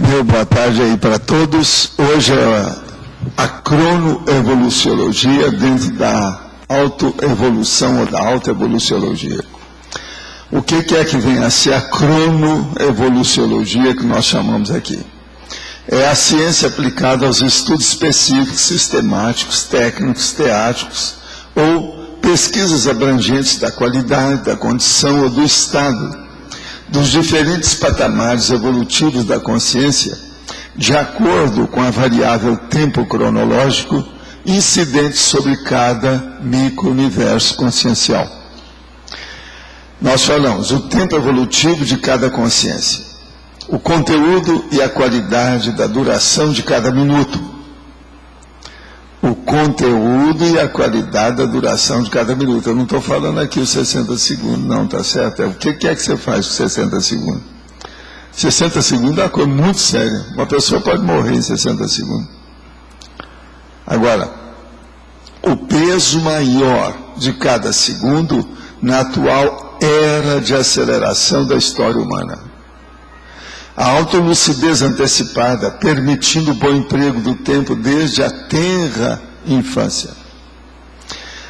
Meu boa tarde aí para todos. Hoje é a cronoevoluciologia dentro da autoevolução ou da autoevoluciologia. O que é que vem a ser a cronoevoluciologia que nós chamamos aqui? É a ciência aplicada aos estudos específicos, sistemáticos, técnicos, teáticos ou pesquisas abrangentes da qualidade, da condição ou do estado dos diferentes patamares evolutivos da consciência, de acordo com a variável tempo cronológico incidente sobre cada micro-universo consciencial. Nós falamos o tempo evolutivo de cada consciência, o conteúdo e a qualidade da duração de cada minuto. O conteúdo e a qualidade da duração de cada minuto. Eu não estou falando aqui os 60 segundos, não, tá certo? O que é que você faz com 60 segundos? 60 segundos é uma coisa muito séria. Uma pessoa pode morrer em 60 segundos. Agora, o peso maior de cada segundo na atual era de aceleração da história humana. A autolucidez antecipada, permitindo o bom emprego do tempo desde a tenra infância.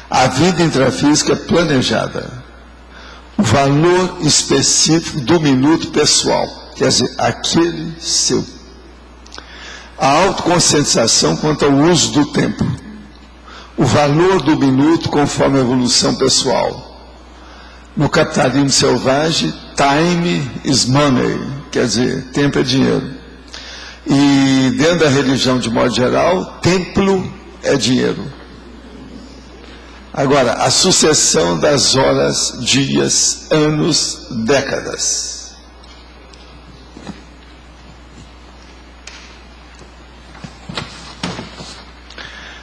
A vida intrafísica planejada. O valor específico do minuto pessoal, quer dizer, aquele seu. A autoconscientização quanto ao uso do tempo. O valor do minuto conforme a evolução pessoal. No capitalismo selvagem, time is money. Quer dizer, tempo é dinheiro. E dentro da religião, de modo geral, templo é dinheiro. Agora, a sucessão das horas, dias, anos, décadas.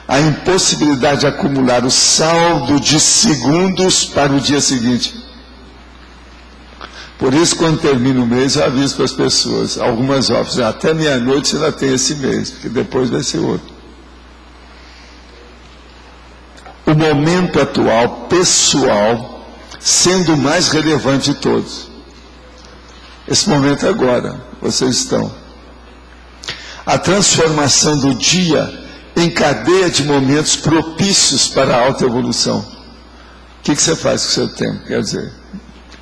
A impossibilidade de acumular o saldo de segundos para o dia seguinte. Por isso, quando termina o mês, eu aviso para as pessoas, algumas obras, até meia-noite você ainda tem esse mês, porque depois vai ser outro. O momento atual, pessoal, sendo o mais relevante de todos. Esse momento é agora, vocês estão. A transformação do dia em cadeia de momentos propícios para a autoevolução. O que você faz com o seu tempo? Quer dizer,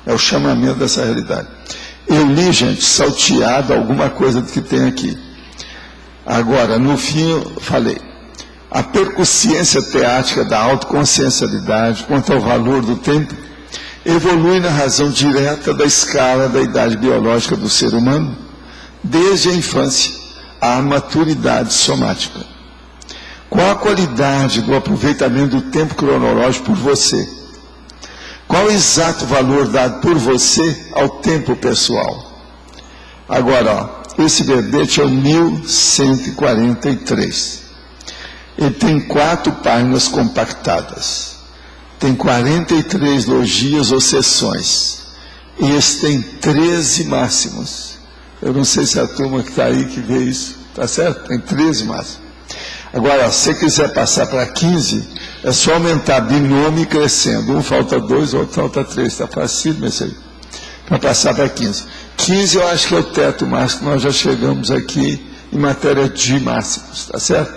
é o chamamento dessa realidade. Eu li, gente, salteado alguma coisa do que tem aqui. Agora, no fim, eu falei. A percussiência teática da autoconsciencialidade quanto ao valor do tempo evolui na razão direta da escala da idade biológica do ser humano, desde a infância à maturidade somática. Qual a qualidade do aproveitamento do tempo cronológico por você? Qual o exato valor dado por você ao tempo pessoal? Agora, ó, esse verbete é o 1143. Ele tem 4 páginas compactadas. Tem 43 logias ou sessões. E esse tem 13 máximos. Eu não sei se a turma que está aí que vê isso, tá certo? Tem 13 máximos. Agora, se você quiser passar para 15, é só aumentar binômio e crescendo. Um falta 2, outro falta 3. Está fácil, mas aí. Para passar para 15. 15 eu acho que é o teto máximo. Nós já chegamos aqui em matéria de máximos. Está certo?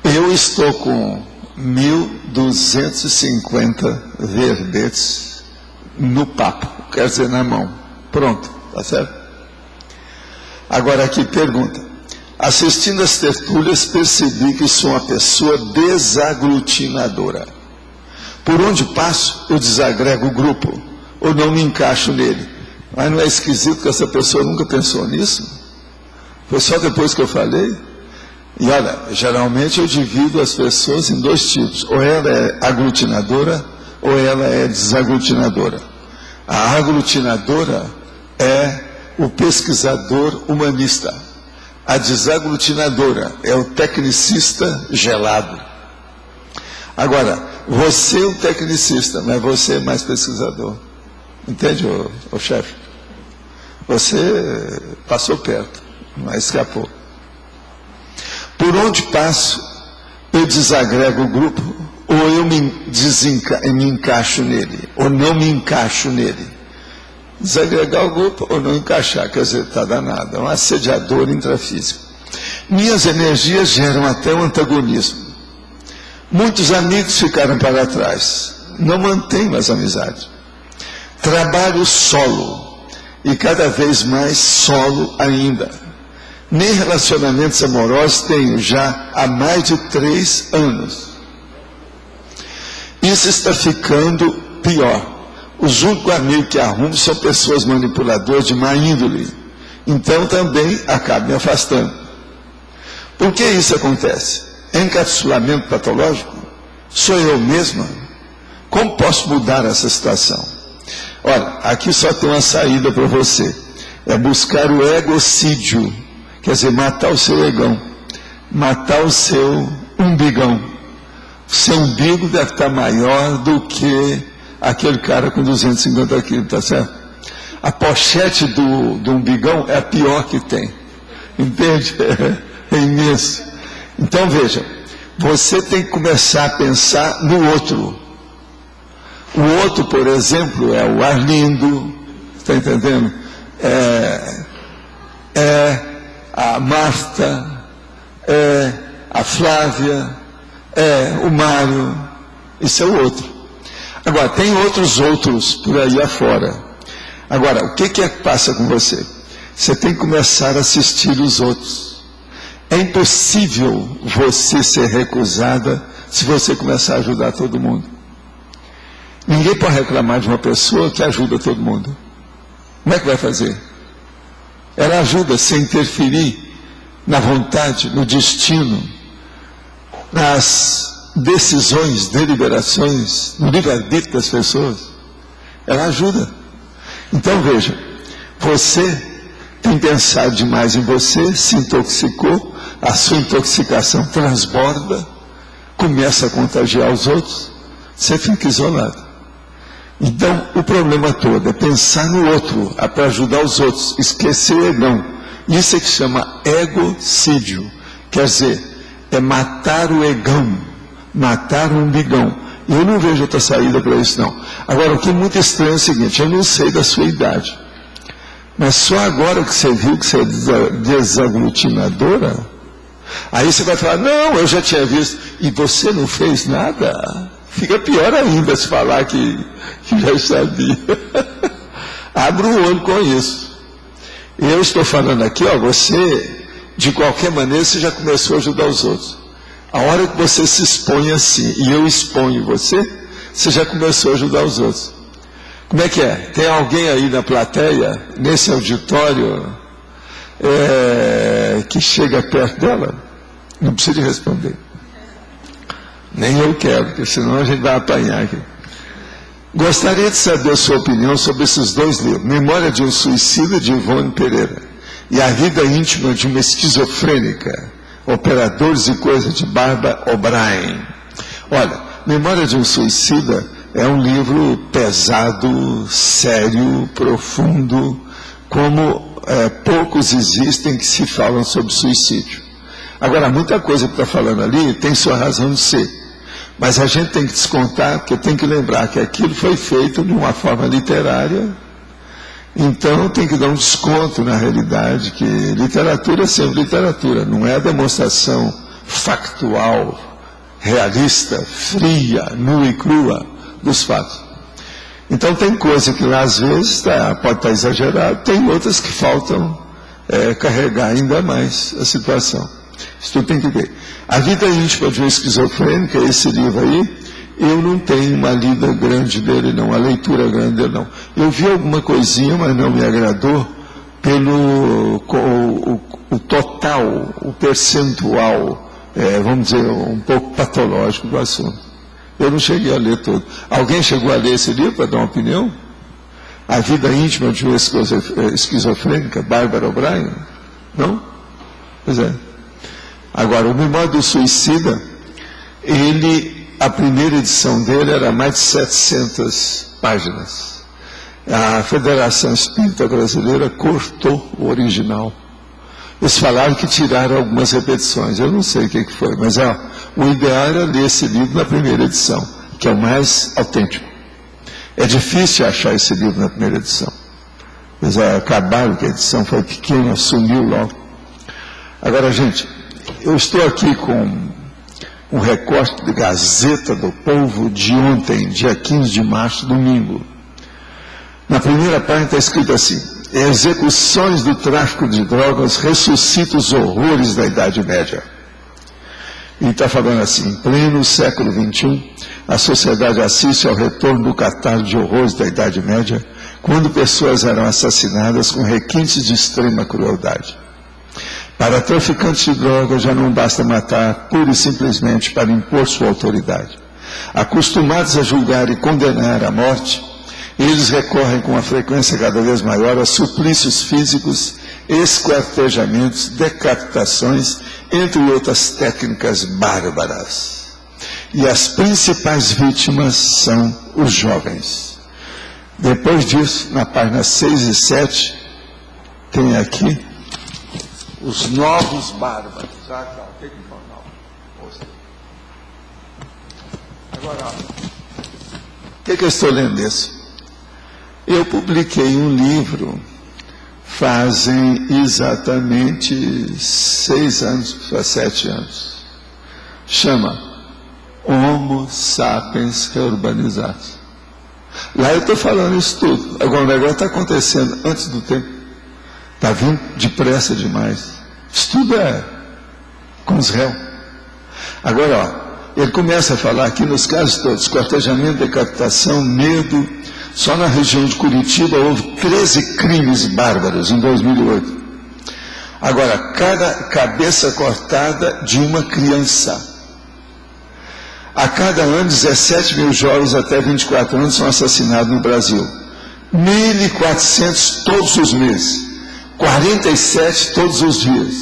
Eu estou com 1.250 verbetes no papo. Quer dizer, na mão. Pronto. Está certo? Agora aqui pergunta. Assistindo às tertúlias, percebi que sou uma pessoa desaglutinadora. Por onde passo, eu desagrego o grupo, ou não me encaixo nele. Mas não é esquisito que essa pessoa nunca pensou nisso? Foi só depois que eu falei? E olha, geralmente eu divido as pessoas em 2 tipos. Ou ela é aglutinadora, ou ela é desaglutinadora. A aglutinadora é o pesquisador humanista. A desaglutinadora é o tecnicista gelado. Agora, você é um tecnicista, mas você é mais pesquisador. Entende, ô chefe? Você passou perto, mas escapou. Por onde passo, eu desagrego o grupo, ou eu me encaixo nele, ou não me encaixo nele. desagregar o grupo ou não encaixar, quer dizer, está danado, é um assediador intrafísico. Minhas energias geram até um antagonismo. Muitos amigos ficaram para trás, não mantenho as amizades. Trabalho solo, e cada vez mais solo ainda. Nem relacionamentos amorosos tenho já há mais de 3 anos. Isso está ficando pior. Os únicos amigos que arrumo são pessoas manipuladoras de má índole. Então também acabo me afastando. Por que isso acontece? Encapsulamento patológico? Sou eu mesma? Como posso mudar essa situação? Olha, aqui só tem uma saída para você. É buscar o egocídio. Quer dizer, matar o seu egão. Matar o seu umbigão. O seu umbigo deve estar maior do que aquele cara com 250 quilos, tá certo? A pochete do umbigão é a pior que tem. Entende? É imenso. Então veja, você tem que começar a pensar no outro. O outro, por exemplo, é o Arlindo, está entendendo? É a Marta, é a Flávia, é o Mário, isso é o outro. Agora, tem outros por aí afora. Agora, o que passa com você? Você tem que começar a assistir os outros. É impossível você ser recusada se você começar a ajudar todo mundo. Ninguém pode reclamar de uma pessoa que ajuda todo mundo. Como é que vai fazer? Ela ajuda sem interferir na vontade, no destino, nas decisões, deliberações, no livre-arbítrio das pessoas. Ela ajuda. Então veja, você tem pensado demais em você, se intoxicou, a sua intoxicação transborda, começa a contagiar os outros, você fica isolado. Então, o problema todo é pensar no outro, para ajudar os outros, esquecer o egão. Isso é que chama egocídio. Quer dizer, é matar o egão, matar o umbigão. Eu não vejo outra saída para isso, não. Agora, o que é muito estranho é o seguinte, eu não sei da sua idade, mas só agora que você viu que você é desaglutinadora, aí você vai falar, não, eu já tinha visto, e você não fez nada? Fica pior ainda se falar que já sabia. Abra o olho com isso. Eu estou falando aqui, você, de qualquer maneira, você já começou a ajudar os outros. A hora que você se expõe assim, e eu exponho você já começou a ajudar os outros. Como é que é? Tem alguém aí na plateia, nesse auditório, que chega perto dela? Não precisa responder. Nem eu quero, porque senão a gente vai apanhar aqui. Gostaria de saber a sua opinião sobre esses 2 livros. Memória de um Suicida, de Ivone Pereira, e A Vida Íntima de uma Esquizofrênica, Operadores e Coisas, de Barbara O'Brien. Olha, Memória de um Suicida é um livro pesado, sério, profundo, como poucos existem que se falam sobre suicídio. Agora, muita coisa que está falando ali tem sua razão de ser. Mas a gente tem que descontar, porque tem que lembrar que aquilo foi feito de uma forma literária. Então tem que dar um desconto na realidade, que literatura é sempre literatura, não é a demonstração factual, realista, fria, nua e crua dos fatos. Então tem coisa que lá às vezes pode estar exagerado, tem outras que faltam carregar ainda mais a situação. Isso tudo tem que ver. A Vida Íntima de uma Esquizofrênica, esse livro aí, eu não tenho uma lida grande dele não, a leitura grande dele não. Eu vi alguma coisinha, mas não me agradou pelo o total, o percentual, vamos dizer, um pouco patológico do assunto. Eu não cheguei a ler todo. Alguém chegou a ler esse livro para dar uma opinião? A Vida Íntima de uma Esquizofrênica, Barbara O'Brien? Não? Pois é. Agora, o Memória do Suicida, a primeira edição dele era mais de 700 páginas. A Federação Espírita Brasileira cortou o original. Eles falaram que tiraram algumas repetições. Eu não sei o que foi, mas o ideal era ler esse livro na primeira edição, que é o mais autêntico. É difícil achar esse livro na primeira edição. Eles acabaram, que a edição foi pequena, sumiu logo. Agora, gente, eu estou aqui com um recorte de Gazeta do Povo de ontem, dia 15 de março, domingo. Na primeira página está escrito assim: execuções do tráfico de drogas ressuscitam os horrores da Idade Média. E está falando assim: em pleno século XXI, a sociedade assiste ao retorno do catálogo de horrores da Idade Média, quando pessoas eram assassinadas com requintes de extrema crueldade. Para traficantes de drogas já não basta matar pura e simplesmente para impor sua autoridade. Acostumados a julgar e condenar à morte, eles recorrem com uma frequência cada vez maior a suplícios físicos, esquartejamentos, decapitações, entre outras técnicas bárbaras. E as principais vítimas são os jovens. Depois disso, na página 6 e 7, tem aqui os novos bárbaros. Agora, o que eu estou lendo isso? Eu publiquei um livro fazem exatamente 6 anos, para 7 anos. Chama Homo Sapiens Reurbanizados. Lá eu estou falando isso tudo. Agora o negócio está acontecendo antes do tempo. Está vindo depressa demais. Isso tudo é com os réus. Agora, ele começa a falar aqui nos casos todos: esquartejamento, decapitação, medo. Só na região de Curitiba houve 13 crimes bárbaros em 2008. Agora, cada cabeça cortada de uma criança. A cada ano, 17 mil jovens até 24 anos são assassinados no Brasil. 1.400 todos os meses. 47 todos os dias.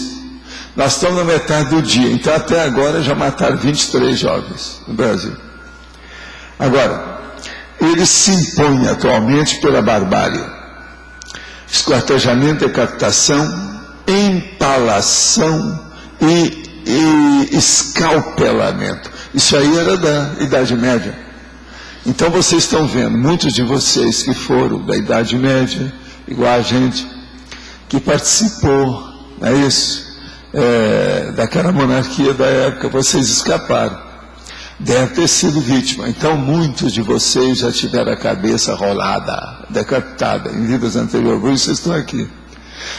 Nós estamos na metade do dia. Então, até agora, já mataram 23 jovens no Brasil. Agora, eles se impõem atualmente pela barbárie. Esquartejamento, decapitação, empalação e escalpelamento. Isso aí era da Idade Média. Então vocês estão vendo, muitos de vocês que foram da Idade Média, igual a gente, que participou, não é isso? Daquela monarquia da época, vocês escaparam. Deve ter sido vítima. Então muitos de vocês já tiveram a cabeça rolada, decapitada em vidas anteriores. Por isso vocês estão aqui.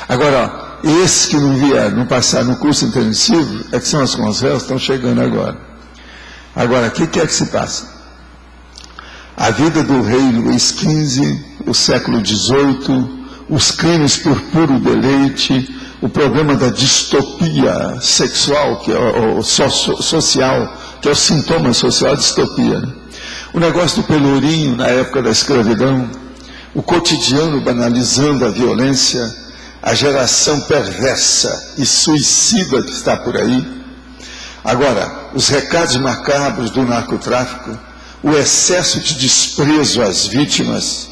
Agora, ó, esses que não vieram, não passaram no curso intensivo, é que são as conselhos, estão chegando agora. Agora, o que é que se passa? A vida do rei Luís XV, o século XVIII, os crimes por puro deleite, o problema da distopia sexual, que é o social, que é o sintoma social, a distopia. O negócio do pelourinho na época da escravidão, o cotidiano banalizando a violência, a geração perversa e suicida que está por aí. Agora, os recados macabros do narcotráfico, o excesso de desprezo às vítimas.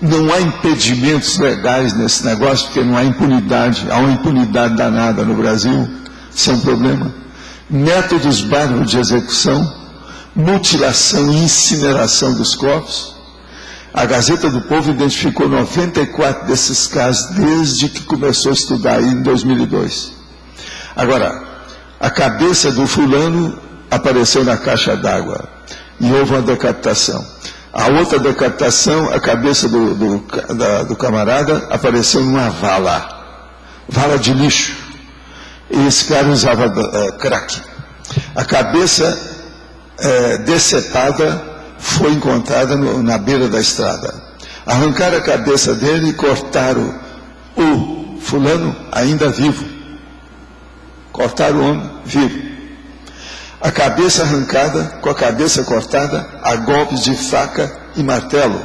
Não há impedimentos legais nesse negócio, porque não há impunidade. Há uma impunidade danada no Brasil. Isso é um problema. Métodos bárbaros de execução, mutilação e incineração dos corpos. A Gazeta do Povo identificou 94 desses casos desde que começou a estudar aí em 2002. Agora, a cabeça do fulano apareceu na caixa d'água e houve uma decapitação. A outra decapitação, a cabeça do camarada apareceu numa vala de lixo. E esse cara usava crack. A cabeça decepada foi encontrada na beira da estrada. Arrancaram a cabeça dele e cortaram o fulano ainda vivo. Cortaram o homem vivo. A cabeça arrancada, com a cabeça cortada, a golpes de faca e martelo.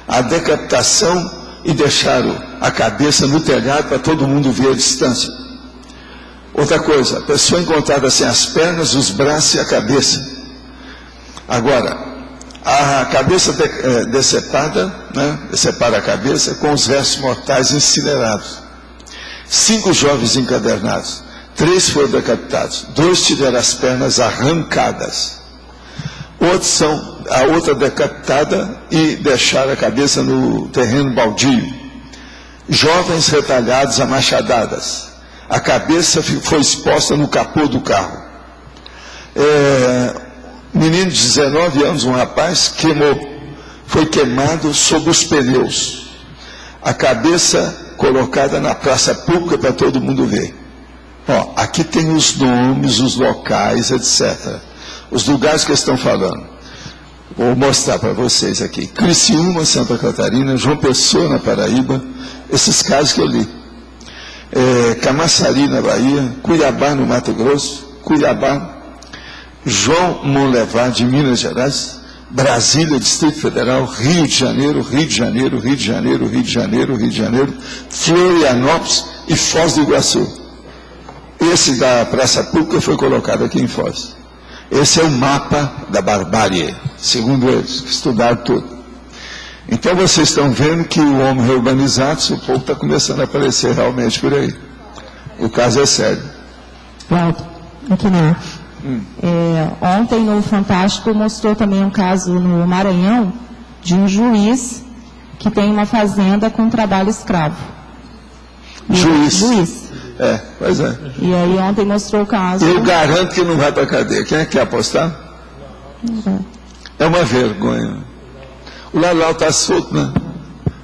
A decapitação e deixaram a cabeça no telhado para todo mundo ver a distância. Outra coisa, a pessoa encontrada sem as pernas, os braços e a cabeça. Agora, a cabeça decepada, né, decepara a cabeça com os restos mortais incinerados. 5 jovens encadernados. 3 foram decapitados, 2 tiveram as pernas arrancadas. A outra decapitada e deixaram a cabeça no terreno baldio. Jovens retalhados a machadadas. A cabeça foi exposta no capô do carro. Menino de 19 anos, um rapaz, foi queimado sob os pneus. A cabeça colocada na praça pública para todo mundo ver. Aqui tem os nomes, os locais, etc. Os lugares que estão falando. Vou mostrar para vocês aqui. Criciúma, Santa Catarina, João Pessoa, na Paraíba, esses casos que eu li. Camaçari, na Bahia, Cuiabá, no Mato Grosso, Cuiabá, João Monlevade, de Minas Gerais, Brasília, Distrito Federal, Rio de Janeiro, Rio de Janeiro, Rio de Janeiro, Rio de Janeiro, Rio de Janeiro, Florianópolis e Foz do Iguaçu. Esse da Praça Pública foi colocado aqui em Foz. Esse é o mapa da barbárie, segundo eles, que estudaram tudo. Então vocês estão vendo que o homem reurbanizado, o povo está começando a aparecer realmente por aí. O caso é sério. Claudio, aqui não. Ontem no Fantástico mostrou também um caso no Maranhão de um juiz que tem uma fazenda com trabalho escravo. Juiz. Pois é. E aí ontem mostrou o caso. Eu garanto que não vai para a cadeia. Quem é que quer apostar? Não vai. É uma vergonha. O Lalau está solto, né?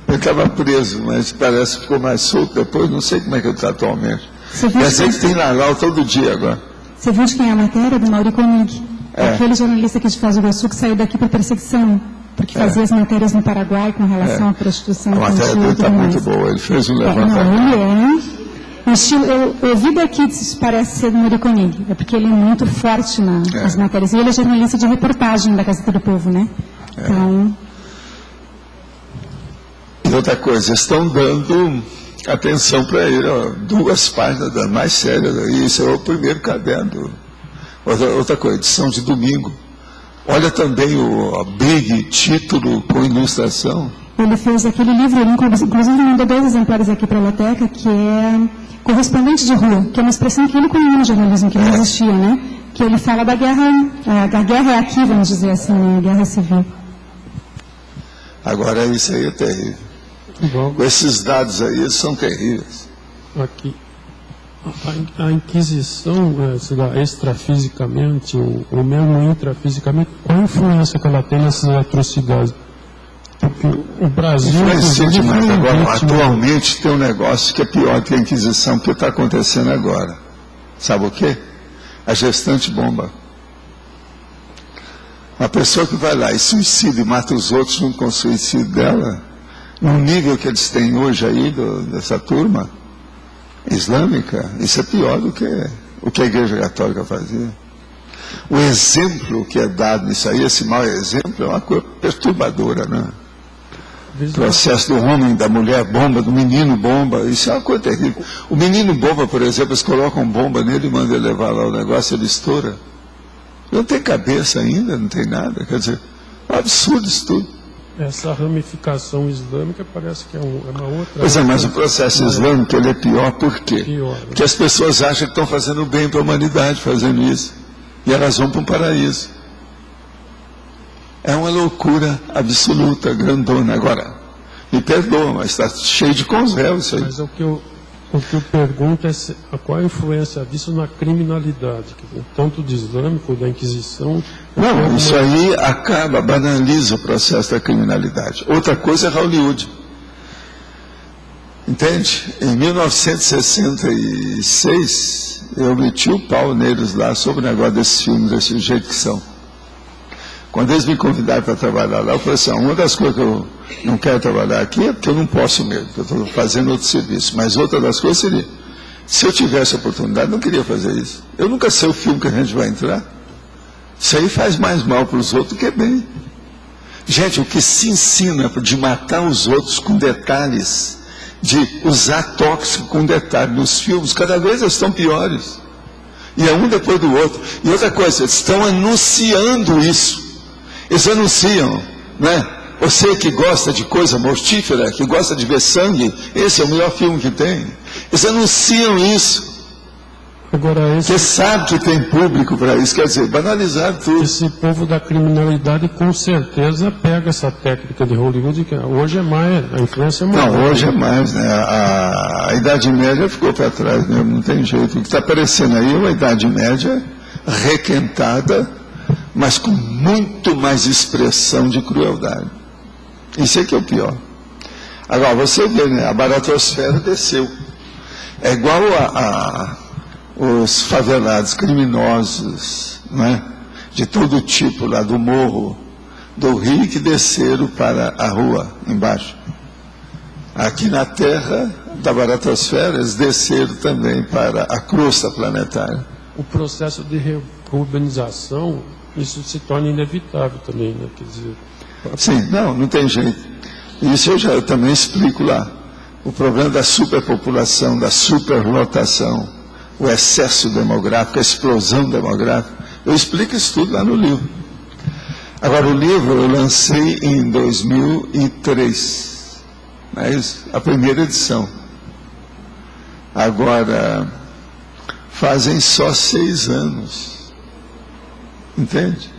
Ele estava preso, mas parece que ficou mais solto depois. Não sei como é que ele está atualmente. Quer dizer que tem Lalau todo dia agora. Você viu de quem é a matéria? Do Mauri Koenig. Aquele jornalista aqui de Foz do Iguaçu que saiu daqui por perseguição, porque fazia as matérias no Paraguai com relação à prostituição. A matéria dele está muito boa, ele fez um levantamento. Eu vi daqui, isso parece ser do Mauri Koenig, é porque ele é muito forte nas matérias. E ele é jornalista de reportagem da Gazeta do Povo, né? Então... E outra coisa, estão dando atenção para ele, 2 páginas das mais sérias, e isso é o primeiro caderno. Outra coisa, edição de domingo. Olha também o big título com ilustração. Ele fez aquele livro, ele inclusive mandou 2 exemplares aqui para a Loteca, que é Correspondente de Rua, que é uma expressão que ele conhece no jornalismo, que não existia, né? Que ele fala da guerra, a guerra é aqui, vamos dizer assim, né? Guerra civil. Agora isso aí é terrível. Bom, esses dados aí, eles são terríveis. Aqui, a Inquisição se dá extrafisicamente ou mesmo intrafisicamente. Qual a influência que ela tem nessas atrocidades? Porque o Brasil... Influencia demais. Agora, atualmente tem um negócio que é pior que a Inquisição, que está acontecendo agora. Sabe o quê? A gestante bomba. Uma pessoa que vai lá e suicida e mata os outros junto com o suicídio dela... No nível que eles têm hoje aí, dessa turma islâmica, isso é pior do que o que a Igreja Católica fazia. O exemplo que é dado nisso aí, esse mau exemplo, é uma coisa perturbadora, né? O processo do homem, da mulher bomba, do menino bomba, isso é uma coisa terrível. O menino bomba, por exemplo, eles colocam bomba nele e mandam ele levar lá o negócio, ele estoura. Não tem cabeça ainda, não tem nada, quer dizer, é um absurdo isso tudo. Essa ramificação islâmica parece que é uma outra... Pois é, mas o processo islâmico ele é pior por quê? Pior, né? Porque as pessoas acham que estão fazendo bem para a humanidade fazendo isso. E elas vão para um paraíso. É uma loucura absoluta, grandona. Agora, me perdoa, mas está cheio de convéu isso aí. Mas o que eu pergunto é qual a influência disso na criminalidade, tanto do islâmico, da Inquisição... Não, isso aí acaba, banaliza o processo da criminalidade. Outra coisa é Hollywood. Entende? Em 1966, eu meti o pau neles lá sobre o negócio desses filmes, desse jeito que são. Quando eles me convidaram para trabalhar lá, eu falei assim, uma das coisas que eu não quero trabalhar aqui é porque eu não posso mesmo, porque eu estou fazendo outro serviço. Mas outra das coisas seria, se eu tivesse oportunidade, eu não queria fazer isso. Eu nunca sei o filme que a gente vai entrar. Isso aí faz mais mal para os outros do que bem. Gente, o que se ensina de matar os outros com detalhes, de usar tóxico com detalhes nos filmes, cada vez eles estão piores. E é um depois do outro. E outra coisa, eles estão anunciando isso. Eles anunciam, né? Você que gosta de coisa mortífera, que gosta de ver sangue, esse é o melhor filme que tem. Eles anunciam isso. Agora, Porque sabe que tem público para isso, quer dizer, banalizar tudo. esse povo da criminalidade com certeza pega essa técnica de Hollywood, que hoje é mais, a influência é maior. Não, hoje é mais, né? A Idade Média ficou para trás mesmo, não tem jeito. O que está aparecendo aí é uma Idade Média requentada, mas com muito mais expressão de crueldade. Isso é que é o pior. Agora, você vê, né? A baratosfera desceu. É igual os favelados criminosos, né? De todo tipo, lá do morro do Rio, que desceram para a rua, embaixo. Aqui na Terra da baratosfera, eles desceram também para a crosta planetária. O processo de urbanização, isso se torna inevitável também, né? Quer dizer, Sim, não tem jeito. Isso eu também explico lá. O problema da superpopulação, da superlotação, o excesso demográfico, a explosão demográfica. Eu explico isso tudo lá no livro. Agora, o livro eu lancei em 2003. Não é isso? A primeira edição. Agora, fazem só 6 anos. Entende?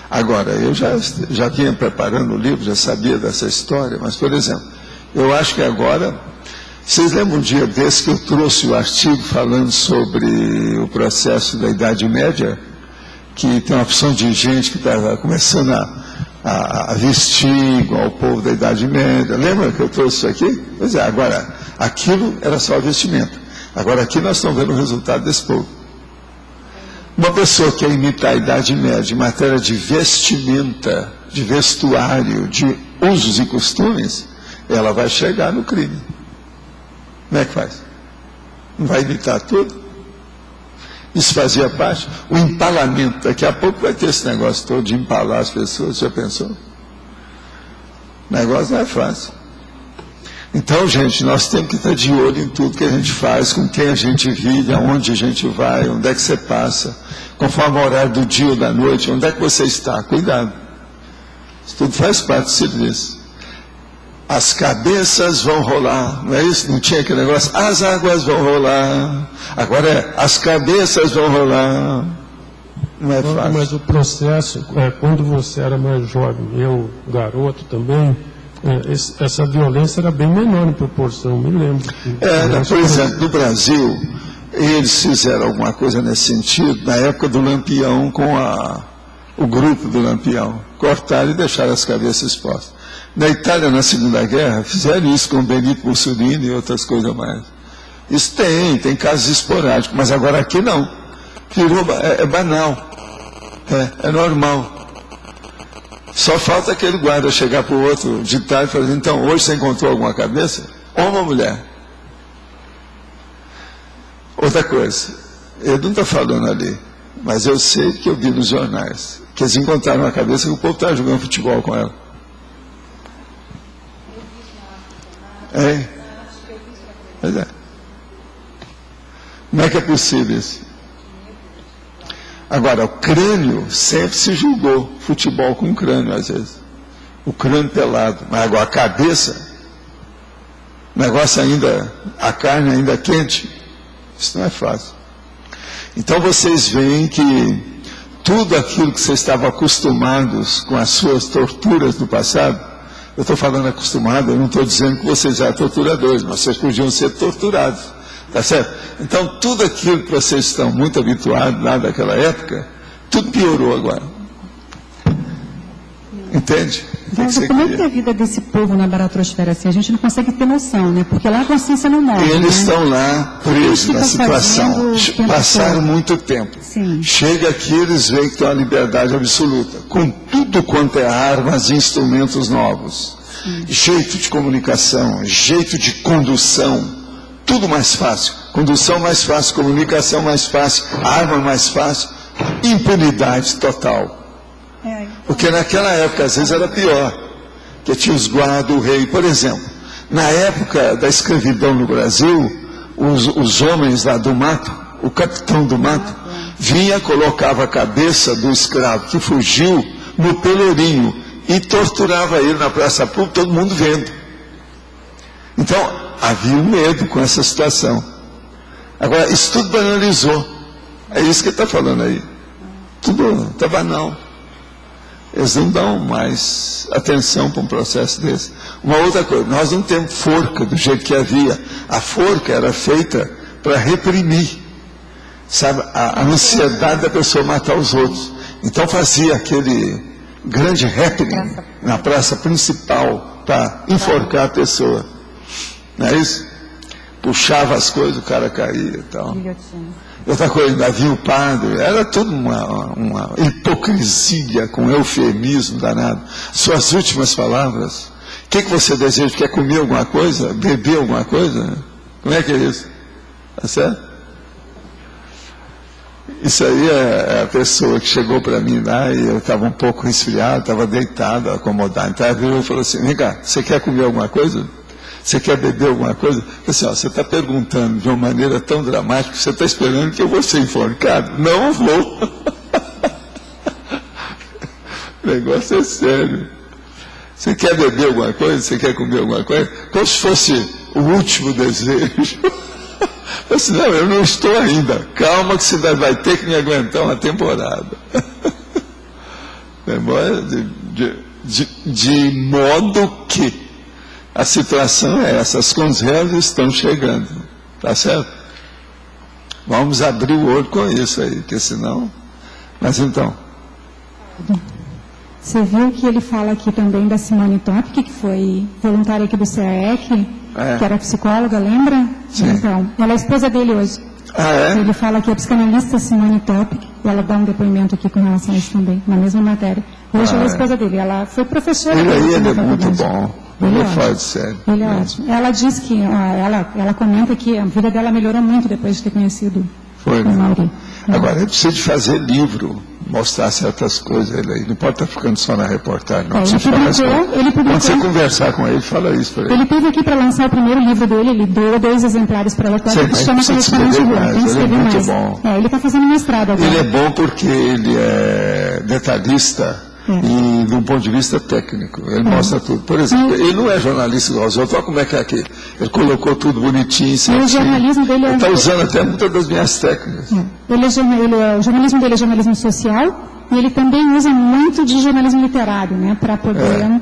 Agora, eu já vinha preparando o livro, já sabia dessa história, mas, por exemplo, eu acho que agora, vocês lembram um dia desse que eu trouxe o artigo falando sobre o processo da Idade Média, que tem uma opção de gente que está começando a vestir igual o povo da Idade Média. Lembra que eu trouxe isso aqui? Pois é, agora, aquilo era só vestimento. Agora aqui nós estamos vendo o resultado desse povo. Uma pessoa que quer imitar a Idade Média em matéria de vestimenta, de vestuário, de usos e costumes, ela vai chegar no crime. Como é que faz? Não vai imitar tudo? Isso fazia parte. O empalamento, daqui a pouco vai ter esse negócio todo de empalar as pessoas, já pensou? O negócio não é fácil. Então, gente, nós temos que estar de olho em tudo que a gente faz, com quem a gente vive, aonde a gente vai, onde é que você passa, conforme o horário do dia ou da noite, onde é que você está. Cuidado. Isso tudo faz parte do serviço. As cabeças vão rolar, não é isso? Não tinha aquele negócio, as águas vão rolar. Agora é, as cabeças vão rolar. Não é fácil. Mas o processo, quando você era mais jovem, eu, garoto também, essa violência era bem menor em proporção, me lembro. Por exemplo, no Brasil, eles fizeram alguma coisa nesse sentido, na época do Lampião, com o grupo do Lampião. Cortaram e deixaram as cabeças expostas. Na Itália, na Segunda Guerra, fizeram isso com Benito Mussolini e outras coisas mais. Isso tem casos esporádicos, mas agora aqui não. É banal, é normal. Só falta aquele guarda chegar para o outro de tarde e falar, então, hoje você encontrou alguma cabeça? Homem ou mulher? Outra coisa, ele não está falando ali, mas eu sei que eu vi nos jornais, que eles encontraram uma cabeça que o povo estava jogando futebol com ela. Pois é. Como é que é possível isso? Agora, o crânio sempre se julgou futebol com crânio, às vezes. O crânio pelado. Mas agora a cabeça, o negócio ainda, a carne ainda quente, isso não é fácil. Então vocês veem que tudo aquilo que vocês estavam acostumados com as suas torturas no passado, eu estou falando acostumado, eu não estou dizendo que vocês eram torturadores, mas vocês podiam ser torturados, tá certo? Então, tudo aquilo que vocês estão muito habituados lá daquela época, tudo piorou agora. Entende? Como é que é a vida desse povo na baratrosfera assim? A gente não consegue ter noção, né? Porque lá a consciência não morre. Eles né? estão lá presos na situação. Passaram muito tempo. Sim. Chega aqui, eles veem que tem uma liberdade absoluta. Com tudo quanto é armas e instrumentos novos. Sim. Jeito de comunicação, jeito de condução. Tudo mais fácil. Condução mais fácil, comunicação mais fácil, arma mais fácil. Impunidade total. Porque naquela época, às vezes, era pior. Porque tinha os guardas, o rei. Por exemplo, na época da escravidão no Brasil, os homens lá do mato, o capitão do mato, vinha, colocava a cabeça do escravo que fugiu no pelourinho e torturava ele na praça pública, todo mundo vendo. Então, havia um medo com essa situação. Agora, isso tudo banalizou. É isso que ele está falando aí. Tudo está banal. Eles não dão mais atenção para um processo desse. Uma outra coisa, nós não temos forca do jeito que havia. A forca era feita para reprimir, sabe, a ansiedade da pessoa matar os outros. Então fazia aquele grande happening na praça principal para enforcar a pessoa. Não é isso? Puxava as coisas, o cara caía e tal. Outra coisa, ainda havia o padre, era tudo uma hipocrisia com eufemismo danado. Suas últimas palavras, o que você deseja? Quer comer alguma coisa? Beber alguma coisa? Como é que é isso? Tá certo? Isso aí é a pessoa que chegou para mim lá e eu estava um pouco resfriado, estava deitado, acomodado. Então ela virou e falou assim, vem cá, você quer comer alguma coisa? Você quer beber alguma coisa? Assim, ó, você está perguntando de uma maneira tão dramática que você está esperando que eu vou ser enforcado? Não vou. O negócio é sério. Você quer beber alguma coisa? Você quer comer alguma coisa? Como se fosse o último desejo. Eu disse, não, eu não estou ainda. Calma que você vai ter que me aguentar uma temporada. De modo que a situação é essa, as conselhos estão chegando, tá certo? Vamos abrir o olho com isso aí, porque senão... Mas então... Você viu que ele fala aqui também da Simone Topic, que foi voluntária aqui do CAEC, que era psicóloga, lembra? Sim. Então, ela é esposa dele hoje. Ah, é? Ele fala que a psicanalista Simone Topic, e ela dá um depoimento aqui com relação a isso também, na mesma matéria. Hoje ela é esposa dele, ela foi professora. Ele é muito bom. Ele é fora de sério. Ele é ótimo. Ela diz que, ela comenta que a vida dela melhorou muito depois de ter conhecido o Mauri. Agora, ele precisa de fazer livro, mostrar certas coisas ele aí. Não pode estar ficando só na reportagem. Não. Ele publicou. Quando você conversar com ele, fala isso para ele. Ele esteve aqui para lançar o primeiro livro dele, ele deu 2 exemplares para ela, que se chama Correspondente Rua. Tem que escrever mais. Bom. Ele está fazendo mestrado agora. Ele é bom porque ele é detalhista. E de um ponto de vista técnico, ele mostra tudo. Por exemplo, ele não é jornalista igual aos outros, olha como é que é aqui. Ele colocou tudo bonitinho, certinho. O jornalismo dele ele está usando até muitas das minhas técnicas. O jornalismo dele é jornalismo social, e ele também usa muito de jornalismo literário, né, para poder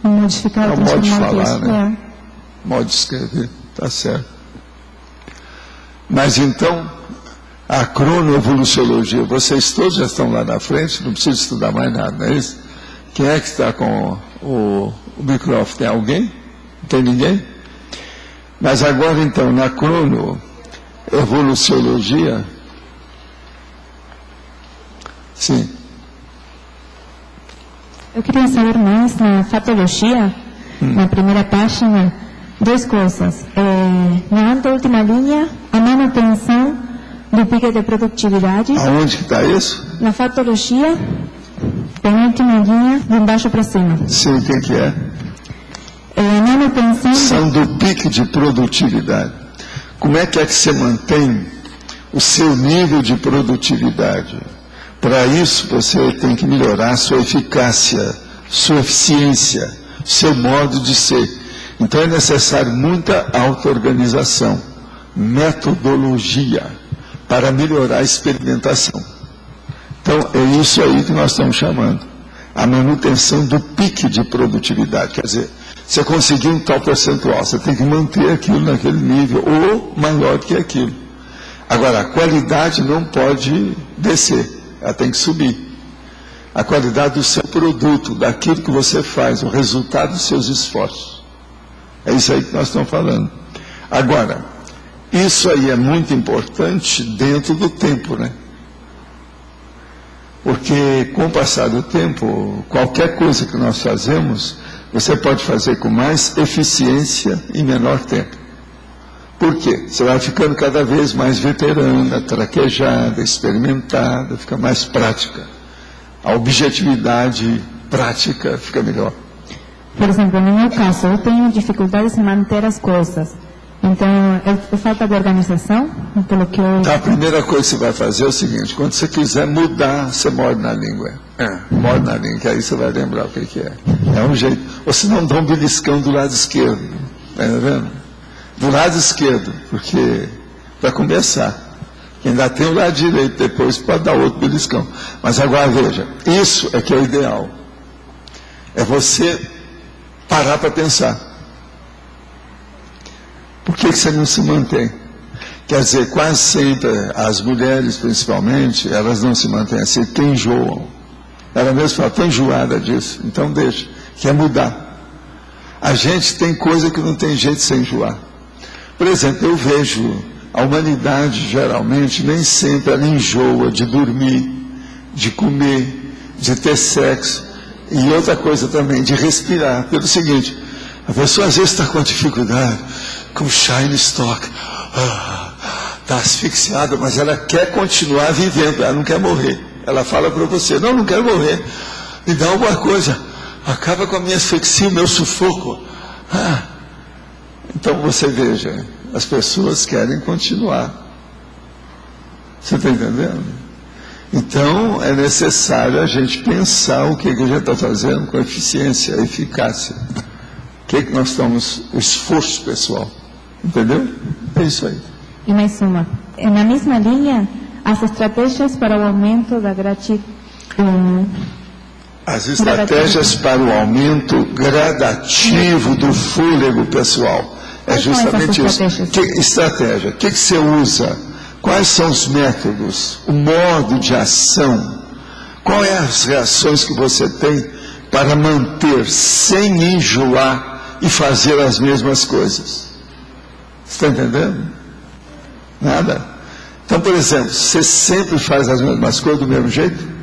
modificar o modo de falar, texto. Né? Modo de escrever, está certo. Mas então, a cronoevoluciologia, vocês todos já estão lá na frente, não precisa estudar mais nada, não é isso? Quem é que está com o microfone? Tem alguém? Não tem ninguém? Mas agora então, na cronoevoluciologia, sim. Eu queria saber mais na fatologia, na primeira página, 2 coisas. Na última linha, a manutenção do pico de produtividade. Aonde que está isso? Na fatologia, penúltima linha, de embaixo para cima. Sim, o que é? A manutenção... São do pico de produtividade. Como é que você mantém o seu nível de produtividade? Para isso, você tem que melhorar a sua eficácia, sua eficiência, seu modo de ser. Então é necessário muita auto-organização, metodologia, para melhorar a experimentação. Então, é isso aí que nós estamos chamando. A manutenção do pique de produtividade. Quer dizer, você conseguir um tal percentual, você tem que manter aquilo naquele nível, ou maior que aquilo. Agora, a qualidade não pode descer, ela tem que subir. A qualidade do seu produto, daquilo que você faz, o resultado dos seus esforços. É isso aí que nós estamos falando. Agora, isso aí é muito importante dentro do tempo, né? Porque com o passar do tempo, qualquer coisa que nós fazemos, você pode fazer com mais eficiência em menor tempo. Por quê? Você vai ficando cada vez mais veterana, traquejada, experimentada, fica mais prática. A objetividade prática fica melhor. Por exemplo, no meu caso, eu tenho dificuldades em manter as coisas. Então, é falta de organização, pelo que eu... A primeira coisa que você vai fazer é o seguinte, quando você quiser mudar, você morde na língua. Morde na língua, que aí você vai lembrar o que é. É um jeito. Ou se não, dá um beliscão do lado esquerdo. Está vendo? Do lado esquerdo, porque para começar. Que ainda tem o lado direito, depois pode dar outro beliscão. Mas agora veja, isso é que é o ideal. É você parar para pensar. Por que você não se mantém? Quer dizer, quase sempre, as mulheres principalmente, elas não se mantêm assim, porque enjoam. Ela mesma fala, estou enjoada disso, então deixa, quer mudar. A gente tem coisa que não tem jeito de se enjoar. Por exemplo, eu vejo a humanidade, geralmente, nem sempre ela enjoa de dormir, de comer, de ter sexo, e outra coisa também, de respirar. Pelo seguinte, a pessoa às vezes está com dificuldade, com shine stock, está asfixiada, mas ela quer continuar vivendo, ela não quer morrer. Ela fala para você, não quero morrer, me dá alguma coisa, acaba com a minha asfixia, o meu sufoco. Então você veja, as pessoas querem continuar. Você está entendendo? Então é necessário a gente pensar o que a gente está fazendo com eficiência, eficácia. O que nós estamos, o esforço pessoal. Entendeu? É isso aí. E mais uma. Na mesma linha, as estratégias para o aumento da gratidão. As estratégias para o aumento gradativo do fôlego pessoal. É justamente isso. Que estratégia? O que você usa? Quais são os métodos? O modo de ação? Quais são as reações que você tem para manter sem enjoar e fazer as mesmas coisas? Você está entendendo? Nada. Então, por exemplo, você sempre faz as mesmas coisas do mesmo jeito?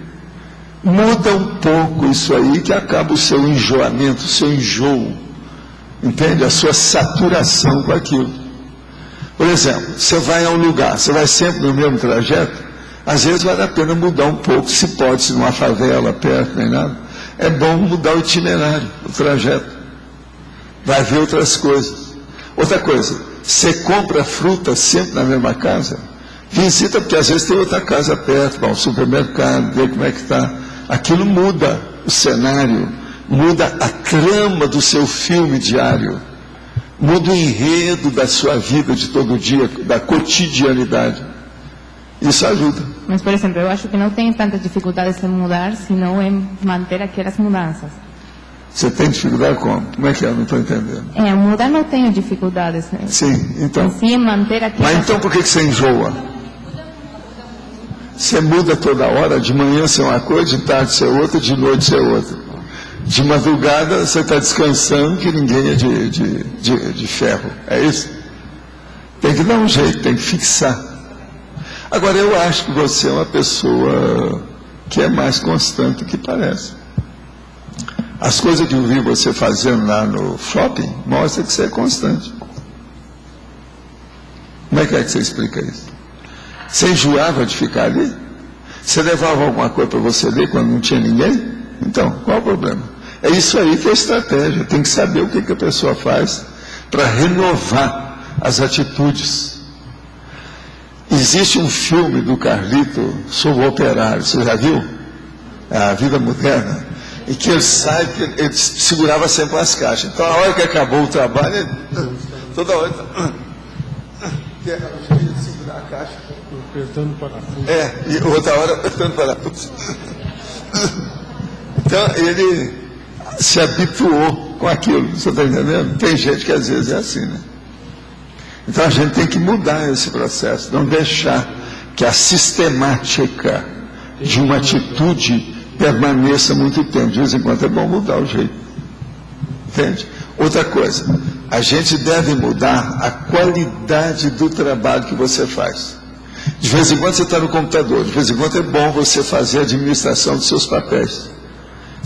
Muda um pouco isso aí que acaba o seu enjoamento, o seu enjoo. Entende? A sua saturação com aquilo. Por exemplo, você vai a um lugar, você vai sempre no mesmo trajeto, às vezes vale a pena mudar um pouco, se pode, se numa favela perto, nem nada. É bom mudar o itinerário, o trajeto. Vai ver outras coisas. Outra coisa, você compra fruta sempre na mesma casa? Visita, porque às vezes tem outra casa perto, vai ao supermercado, vê como é que está. Aquilo muda o cenário, muda a trama do seu filme diário, muda o enredo da sua vida de todo dia, da cotidianidade. Isso ajuda. Mas, por exemplo, eu acho que não tem tantas dificuldades em mudar, senão em manter aquelas mudanças. Você tem dificuldade como? Como é que é? Eu não estou entendendo. Mudar não tenho dificuldades. Né? Sim, então. Sim, manter aquelas... Mas então por que você enjoa? Você muda toda hora, de manhã ser uma coisa, de tarde ser outra, de noite ser outra. De madrugada você está descansando, que ninguém é de ferro. É isso? Tem que dar um jeito, tem que fixar. Agora, eu acho que você é uma pessoa que é mais constante do que parece. As coisas que eu vi você fazendo lá no shopping mostram que você é constante. Como é que você explica isso? Você enjoava de ficar ali? Você levava alguma coisa para você ler quando não tinha ninguém? Então, qual o problema? É isso aí que é estratégia. Tem que saber o que a pessoa faz para renovar as atitudes. Existe um filme do Carlito sobre o operário, você já viu? A Vida Moderna. E que ele sai, ele segurava sempre as caixas. Então, a hora que acabou o trabalho, ele, toda hora ele segurar a caixa. Apertando parafuso. E outra hora apertando parafuso. Então, ele se habituou com aquilo, você está entendendo? Tem gente que às vezes é assim, né? Então, a gente tem que mudar esse processo, não deixar que a sistemática de uma atitude permaneça muito tempo. De vez em quando é bom mudar o jeito. Entende? Outra coisa, a gente deve mudar a qualidade do trabalho que você faz. De vez em quando você está no computador, de vez em quando é bom você fazer a administração dos seus papéis.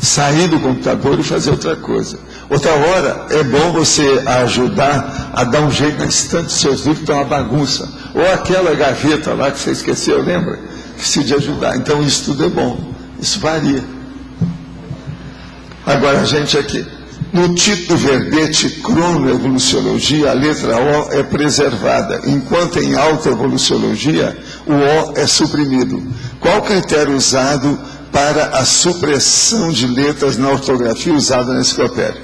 Sair do computador e fazer outra coisa. Outra hora é bom você ajudar a dar um jeito na estante dos seus livros, que está uma bagunça. Ou aquela gaveta lá que você esqueceu, lembra? Precisa de ajudar. Então isso tudo é bom. Isso varia. Agora a gente aqui. No título verbete cronoevoluciologia, a letra O é preservada, enquanto em autoevoluciologia, o O é suprimido. Qual o critério usado para a supressão de letras na ortografia usada na enciclopédia?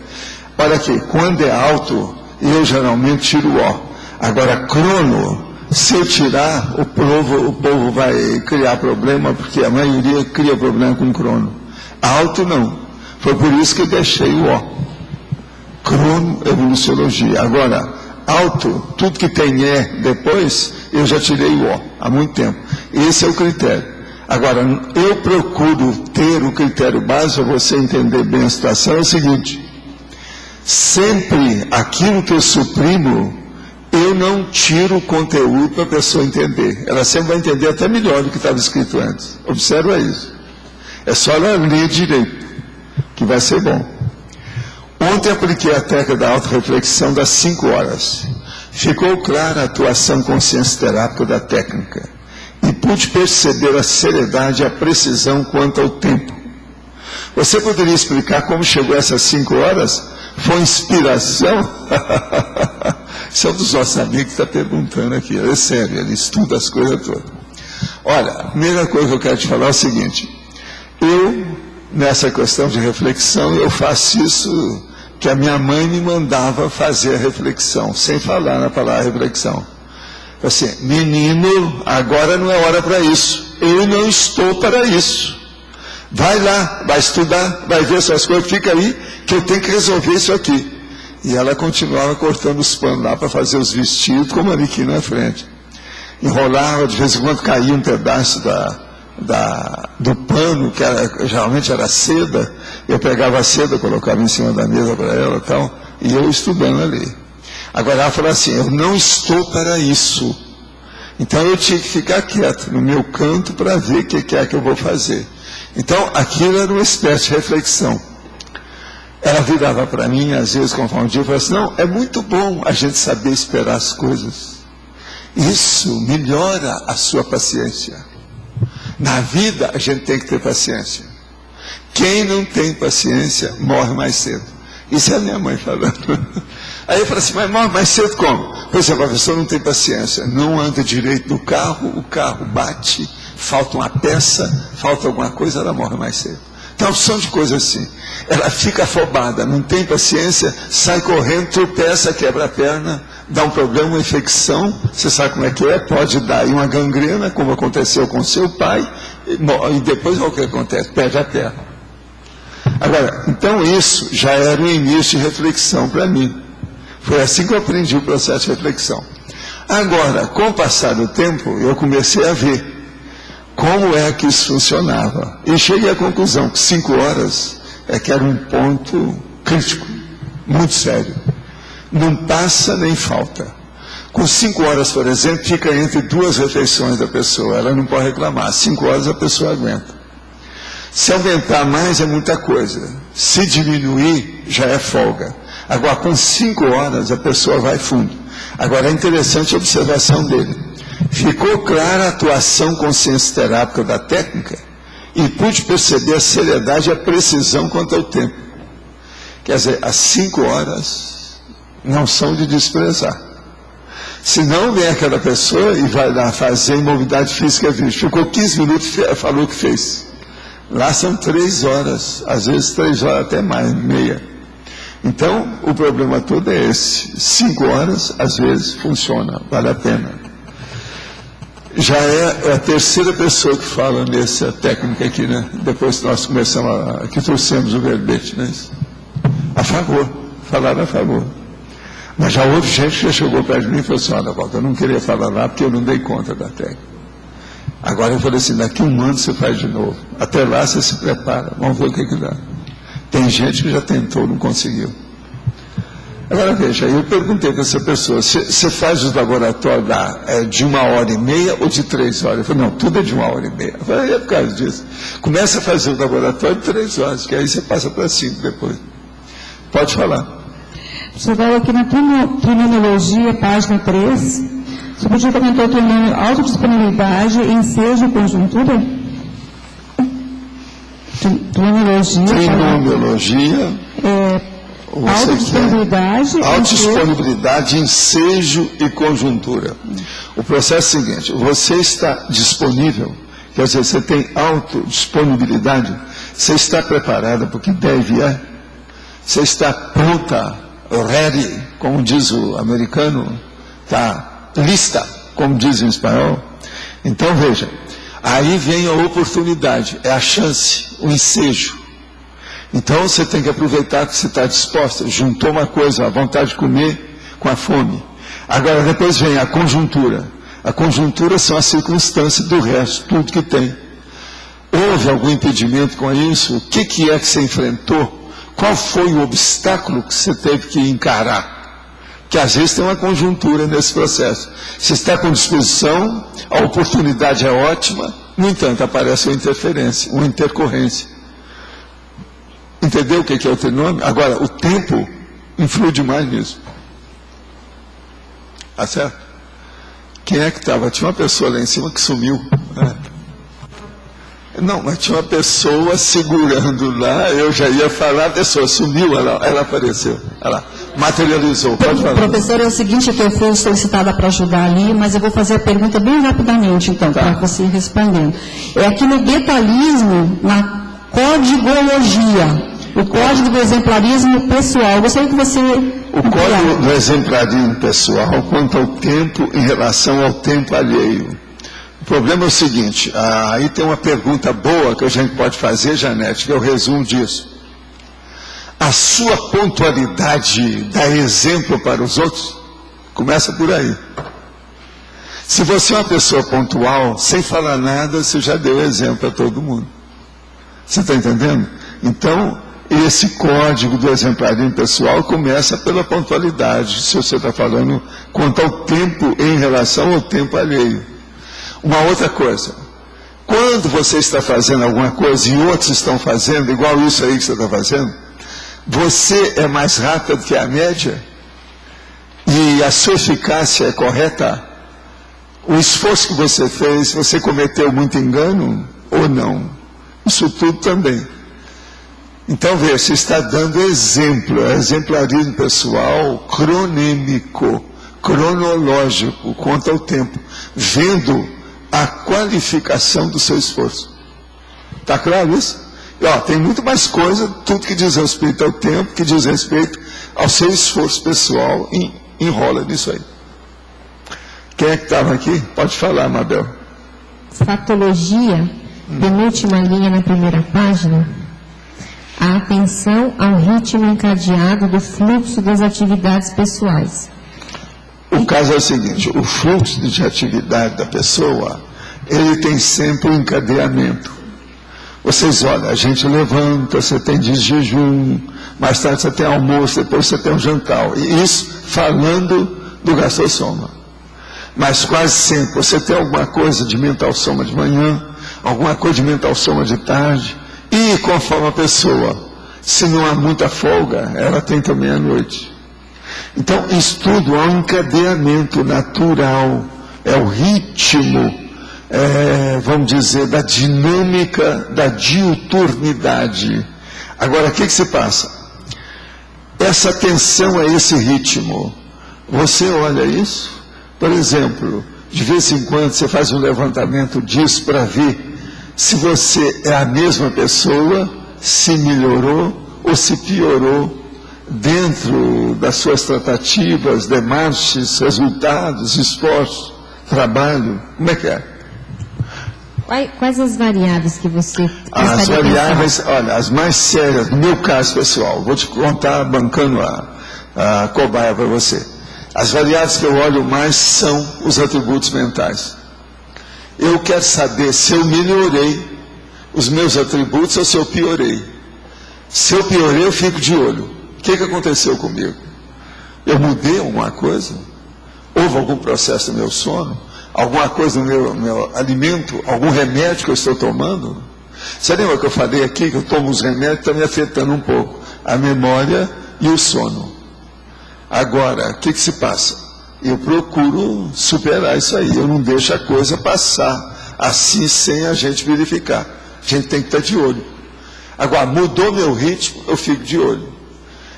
Olha aqui, quando é auto, eu geralmente tiro o O. Agora, crono, Se eu tirar, o povo vai criar problema, porque a maioria cria problema com crono. Alto não. Foi por isso que eu deixei o O. Crono, evoluciologia. Agora, alto, tudo que tem E depois, eu já tirei o O há muito tempo. Esse é o critério. Agora, eu procuro ter o critério básico para você entender bem a situação, é o seguinte: sempre aquilo que eu suprimo, eu não tiro o conteúdo para a pessoa entender. Ela sempre vai entender até melhor do que estava escrito antes. Observa isso. É só ela ler direito, que vai ser bom. Ontem apliquei a técnica da autorreflexão das 5 horas. Ficou clara a atuação consciência terápica da técnica. E pude perceber a seriedade e a precisão quanto ao tempo. Você poderia explicar como chegou a essas 5 horas? Foi inspiração? Isso é um dos nossos amigos que está perguntando aqui. É sério, ele estuda as coisas todas. Olha, a primeira coisa que eu quero te falar é o seguinte: eu, nessa questão de reflexão, eu faço isso que a minha mãe me mandava fazer a reflexão, sem falar na palavra reflexão. Assim, menino, agora não é hora para isso. Eu não estou para isso. Vai lá, vai estudar, vai ver suas coisas, fica aí, que eu tenho que resolver isso aqui. E ela continuava cortando os panos lá para fazer os vestidos com o manequim na frente. Enrolava, de vez em quando caía um pedaço do pano, que geralmente era seda. Eu pegava a seda, colocava em cima da mesa para ela e tal, e eu estudando ali. Agora ela falou assim: eu não estou para isso. Então eu tinha que ficar quieto no meu canto para ver o que é que eu vou fazer. Então aquilo era uma espécie de reflexão. Ela virava para mim, às vezes, conforme um dia, e falava assim: não, é muito bom a gente saber esperar as coisas. Isso melhora a sua paciência. Na vida a gente tem que ter paciência. Quem não tem paciência morre mais cedo. Isso é a minha mãe falando. Aí eu falei assim: mas morre mais cedo como? Por exemplo, a pessoa não tem paciência, não anda direito no carro, o carro bate, falta uma peça, falta alguma coisa, ela morre mais cedo. Então, opção de coisa assim. Ela fica afobada, não tem paciência, sai correndo, tropeça, quebra a perna, dá um problema, uma infecção, você sabe como é que é, pode dar aí uma gangrena, como aconteceu com seu pai, e depois o que acontece? Perde a perna. Agora, então isso já era um início de reflexão para mim. Foi assim que eu aprendi o processo de reflexão. Agora, com o passar do tempo, eu comecei a ver como é que isso funcionava. E cheguei à conclusão que 5 horas é que era um ponto crítico, muito sério. Não passa nem falta. Com 5 horas, por exemplo, fica entre 2 refeições da pessoa. Ela não pode reclamar. 5 horas a pessoa aguenta. Se aumentar mais é muita coisa. Se diminuir, já é folga. Agora, com 5 horas, a pessoa vai fundo. Agora, é interessante a observação dele. Ficou clara a atuação consciência terápica da técnica e pude perceber a seriedade e a precisão quanto ao tempo. Quer dizer, as 5 horas não são de desprezar. Se não vem aquela pessoa e vai lá fazer imobilidade física, ficou 15 minutos e falou o que fez. Lá são 3 horas, às vezes 3 horas até mais, meia. Então, o problema todo é esse. 5 horas, às vezes, funciona, vale a pena. Já é a terceira pessoa que fala nessa técnica aqui, né? Depois que nós começamos, que trouxemos o verbete, né? A favor, falaram a favor. Mas já houve gente que já chegou perto de mim e falou assim: olha, Walter, eu não queria falar lá porque eu não dei conta da técnica. Agora eu falei assim: daqui 1 ano você faz de novo. Até lá você se prepara, vamos ver o que dá. Tem gente que já tentou, não conseguiu. Agora veja, eu perguntei para essa pessoa: você faz os laboratórios de 1h30 ou de 3 horas? Eu falei: não, tudo é de 1h30. Eu falei: é por causa disso. Começa a fazer o laboratório de 3 horas, que aí você passa para 5 depois. Pode falar. Você falou aqui na terminologia, página 3, você podia comentar o autodisponibilidade, ensejo e conjuntura? Terminologia. Autodisponibilidade, ensejo e conjuntura. O processo é o seguinte: você está disponível, quer dizer, você tem autodisponibilidade, você está preparada para o que deve é, você está pronta, ready, como diz o americano, está lista como dizem em espanhol. Então veja, aí vem a oportunidade, é a chance, o ensejo. Então você tem que aproveitar que você está disposta, juntou uma coisa, a vontade de comer com a fome. Agora depois vem a conjuntura. A conjuntura são as circunstâncias do resto, tudo que tem. Houve algum impedimento com isso? O que é que você enfrentou? Qual foi o obstáculo que você teve que encarar? Que às vezes tem uma conjuntura nesse processo. Você está com disposição, a oportunidade é ótima, no entanto aparece uma interferência, uma intercorrência. Entendeu o que é o trinômio? Agora, o tempo influi demais nisso. Tá certo? Quem é que estava? Tinha uma pessoa lá em cima que sumiu. Não, mas tinha uma pessoa segurando lá, eu já ia falar, a pessoa sumiu, ela apareceu, ela materializou. Pode falar. Professor, é o seguinte, que eu fui solicitada para ajudar ali, mas eu vou fazer a pergunta bem rapidamente, então, para você responder. É aqui no detalhismo, na codigologia, o código do exemplarismo pessoal. Eu gostaria que você... O código do exemplarismo pessoal quanto ao tempo em relação ao tempo alheio. O problema é o seguinte, aí tem uma pergunta boa que a gente pode fazer, Janete, que é o resumo disso. A sua pontualidade dá exemplo para os outros? Começa por aí. Se você é uma pessoa pontual, sem falar nada, você já deu exemplo para todo mundo. Você está entendendo? Então, esse código do exemplarismo pessoal começa pela pontualidade, se você está falando quanto ao tempo em relação ao tempo alheio. Uma outra coisa, quando você está fazendo alguma coisa e outros estão fazendo, igual isso aí que você está fazendo, você é mais rápido que a média e a sua eficácia é correta? O esforço que você fez, você cometeu muito engano ou não? Isso tudo também. Então veja, você está dando exemplo, exemplarismo pessoal, cronêmico, cronológico, quanto ao tempo, vendo a qualificação do seu esforço. Está claro isso? E, tem muito mais coisa, tudo que diz respeito ao tempo, que diz respeito ao seu esforço pessoal, enrola nisso aí. Quem é que estava aqui? Pode falar, Mabel. Fatologia, penúltima linha na primeira página, a atenção ao ritmo encadeado do fluxo das atividades pessoais. O caso é o seguinte, o fluxo de atividade da pessoa, ele tem sempre um encadeamento. Vocês olham, a gente levanta, você tem de jejum, mais tarde você tem almoço, depois você tem um jantar. E isso falando do gastrosoma. Mas quase sempre você tem alguma coisa de mental soma de manhã, alguma coisa de mental soma de tarde, e conforme a pessoa, se não há muita folga, ela tem também à noite. Então, isso tudo há um encadeamento natural, é o ritmo, vamos dizer, da dinâmica da diuturnidade. Agora, o que se passa? Essa atenção a esse ritmo, você olha isso? Por exemplo, de vez em quando você faz um levantamento disso para ver se você é a mesma pessoa, se melhorou ou se piorou dentro das suas tratativas, demarches, resultados, esforços, trabalho. Como é que é? Quais as variáveis que você As variáveis, olha, as mais sérias, no meu caso pessoal, vou te contar bancando a cobaia para você. As variáveis que eu olho mais são os atributos mentais. Eu quero saber se eu melhorei os meus atributos ou se eu piorei. Se eu piorei, eu fico de olho. O que aconteceu comigo? Eu mudei alguma coisa? Houve algum processo no meu sono? Alguma coisa no meu alimento? Algum remédio que eu estou tomando? Você lembra que eu falei aqui que eu tomo os remédios que estão me afetando um pouco? A memória e o sono. Agora, o que se passa? Eu procuro superar isso aí. Eu não deixo a coisa passar assim sem a gente verificar. A gente tem que estar de olho. Agora, mudou meu ritmo, eu fico de olho.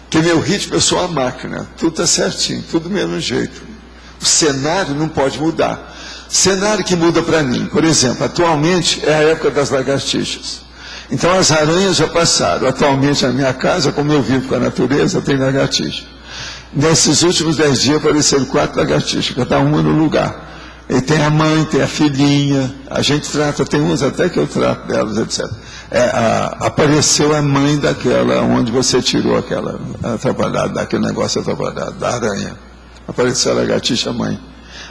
Porque meu ritmo, eu sou uma máquina. Tudo está certinho, tudo do mesmo jeito. O cenário não pode mudar. Cenário que muda para mim. Por exemplo, atualmente é a época das lagartixas. Então as aranhas já passaram. Atualmente na minha casa, como eu vivo com a natureza, tem lagartixa. Nesses últimos 10 dias apareceram 4 lagartixas, cada uma no lugar. E tem a mãe, tem a filhinha, a gente trata, tem uns até que eu trato delas, etc. Apareceu a mãe daquela, onde você tirou aquela atrapalhada, daquele negócio atrapalhado, da aranha. Apareceu a lagartixa mãe.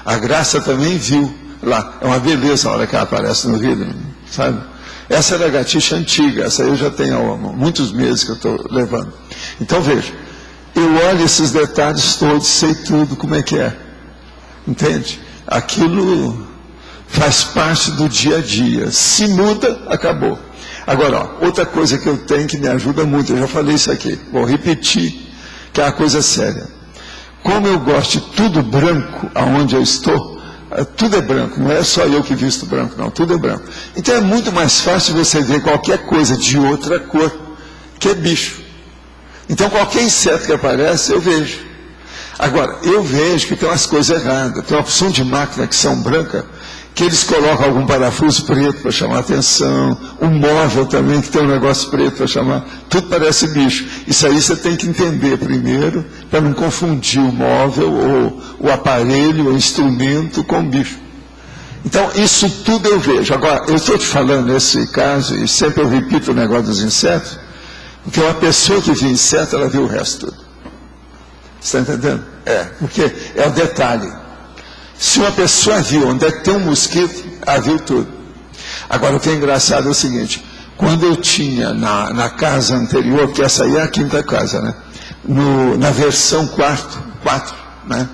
A Graça também viu lá. É uma beleza a hora que ela aparece no vidro, sabe? Essa é a lagartixa antiga, essa eu já tenho há muitos meses que eu estou levando. Então veja, eu olho esses detalhes todos, sei tudo como é que é. Entende? Aquilo faz parte do dia a dia. Se muda, acabou. Agora, ó, outra coisa que eu tenho que me ajuda muito, eu já falei isso aqui, vou repetir, que é uma coisa séria. Como eu gosto de tudo branco, aonde eu estou, tudo é branco, não é só eu que visto branco, não, tudo é branco. Então é muito mais fácil você ver qualquer coisa de outra cor, que é bicho. Então qualquer inseto que aparece, eu vejo. Agora, eu vejo que tem umas coisas erradas. Tem uma opção de máquina que são brancas, que eles colocam algum parafuso preto para chamar atenção, um móvel também que tem um negócio preto para chamar, tudo parece bicho. Isso aí você tem que entender primeiro, para não confundir o móvel, ou o aparelho, o instrumento com o bicho. Então, isso tudo eu vejo. Agora, eu estou te falando nesse caso, e sempre eu repito o negócio dos insetos, porque uma pessoa que viu inseto, ela viu o resto tudo. Você está entendendo? Porque é o detalhe. Se uma pessoa viu onde é que tem um mosquito, ela viu tudo. Agora, o que é engraçado é o seguinte, quando eu tinha na casa anterior, que essa aí é a quinta casa, né? Na versão 4, né?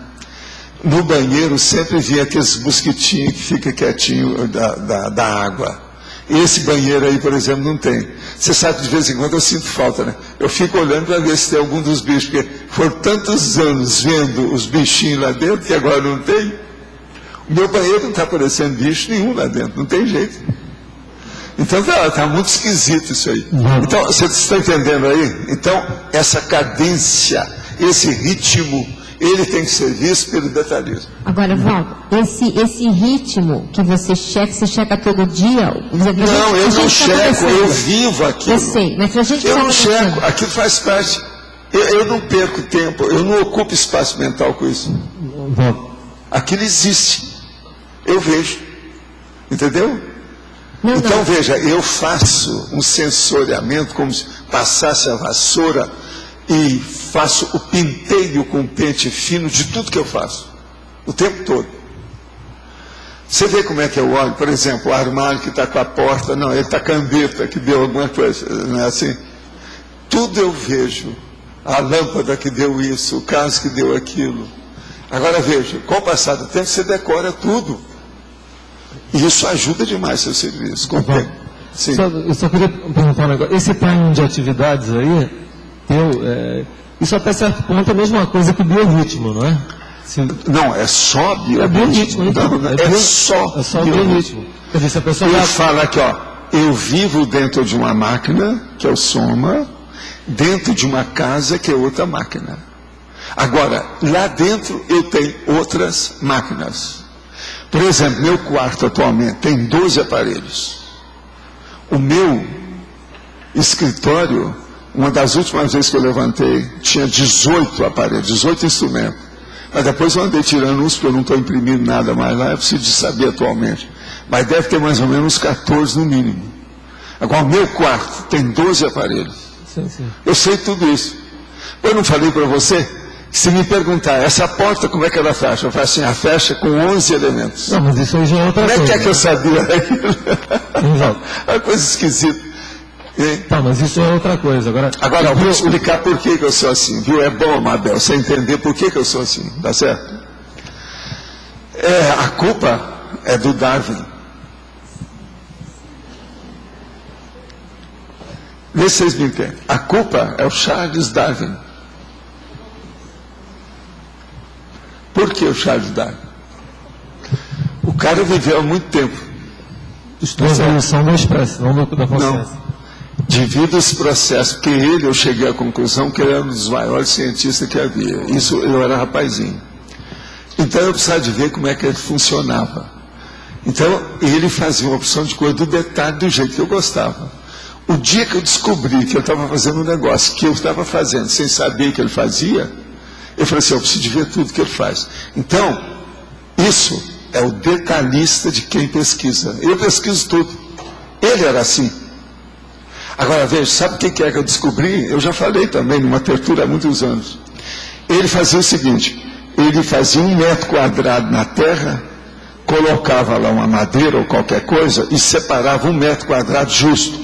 No banheiro sempre via aqueles mosquitinhos que fica quietinho da água. Esse banheiro aí, por exemplo, não tem. Você sabe que de vez em quando eu sinto falta, né? Eu fico olhando para ver se tem algum dos bichos, porque foram tantos anos vendo os bichinhos lá dentro que agora não tem. O meu banheiro não está aparecendo bicho nenhum lá dentro, não tem jeito. Então está muito esquisito isso aí. Então, você está entendendo aí? Então, essa cadência, esse ritmo, ele tem que ser visto pelo detalhismo. Agora, Valdo, esse ritmo que você checa todo dia... Não, eu não checo, eu vivo aquilo. Eu sei, mas a gente... Eu não checo, aquilo faz parte. Eu não perco tempo, eu não ocupo espaço mental com isso. Aquilo existe. Eu vejo. Entendeu? Então, veja, eu faço um sensoriamento como se passasse a vassoura e faço o penteio com pente fino de tudo que eu faço, o tempo todo. Você vê como é que eu olho, por exemplo, o armário que está com a porta, não, ele está cambeta, que deu alguma coisa, não é assim? Tudo eu vejo, a lâmpada que deu isso, o caso que deu aquilo. Agora veja, com o passar do tempo você decora tudo. E isso ajuda demais seu serviço. Sim. Eu só queria perguntar um negócio. Esse timing de atividades aí, isso até certo ponto é a mesma coisa que o biorritmo, não é? Sim. Não, é só biorritmo. É biorritmo, então. É só biorritmo. Quer dizer, se a pessoa ele fala aqui, ó, eu vivo dentro de uma máquina, que é o soma, dentro de uma casa, que é outra máquina. Agora, lá dentro eu tenho outras máquinas. Por exemplo, meu quarto atualmente tem 12 aparelhos. O meu escritório, uma das últimas vezes que eu levantei, tinha 18 aparelhos, 18 instrumentos. Mas depois eu andei tirando uns, porque eu não estou imprimindo nada mais lá, eu preciso de saber atualmente. Mas deve ter mais ou menos uns 14 no mínimo. Agora, o meu quarto tem 12 aparelhos. Sim. Eu sei tudo isso. Eu não falei para você? Se me perguntar, essa porta como é que ela fecha? Eu falo assim, ela fecha com 11 elementos. Não, mas isso aí já é outra coisa. Como é que eu sabia daquilo? É uma coisa esquisita. Tá, mas isso é outra coisa. Agora eu vou explicar por que eu sou assim, viu? É bom, Mabel, você entender por que eu sou assim, tá certo? A culpa é do Darwin. Vê se vocês me entendem. A culpa é o Charles Darwin. Por que o Charles Darwin? O cara viveu há muito tempo. Estudou a evolução da espécie, não da consciência. Não. Devido a esse processo, porque eu cheguei à conclusão que ele era um dos maiores cientistas que havia. Isso eu era rapazinho. Então eu precisava de ver como é que ele funcionava. Então ele fazia uma opção de coisa do detalhe do jeito que eu gostava. O dia que eu descobri que eu estava fazendo um negócio que eu estava fazendo sem saber o que ele fazia, eu falei assim, eu preciso de ver tudo que ele faz. Então, isso é o detalhista de quem pesquisa. Eu pesquiso tudo. Ele era assim. Agora veja, sabe o que é que eu descobri? Eu já falei também numa tertúlia há muitos anos. Ele fazia o seguinte, ele fazia 1 metro quadrado na terra, colocava lá uma madeira ou qualquer coisa e separava 1 metro quadrado justo.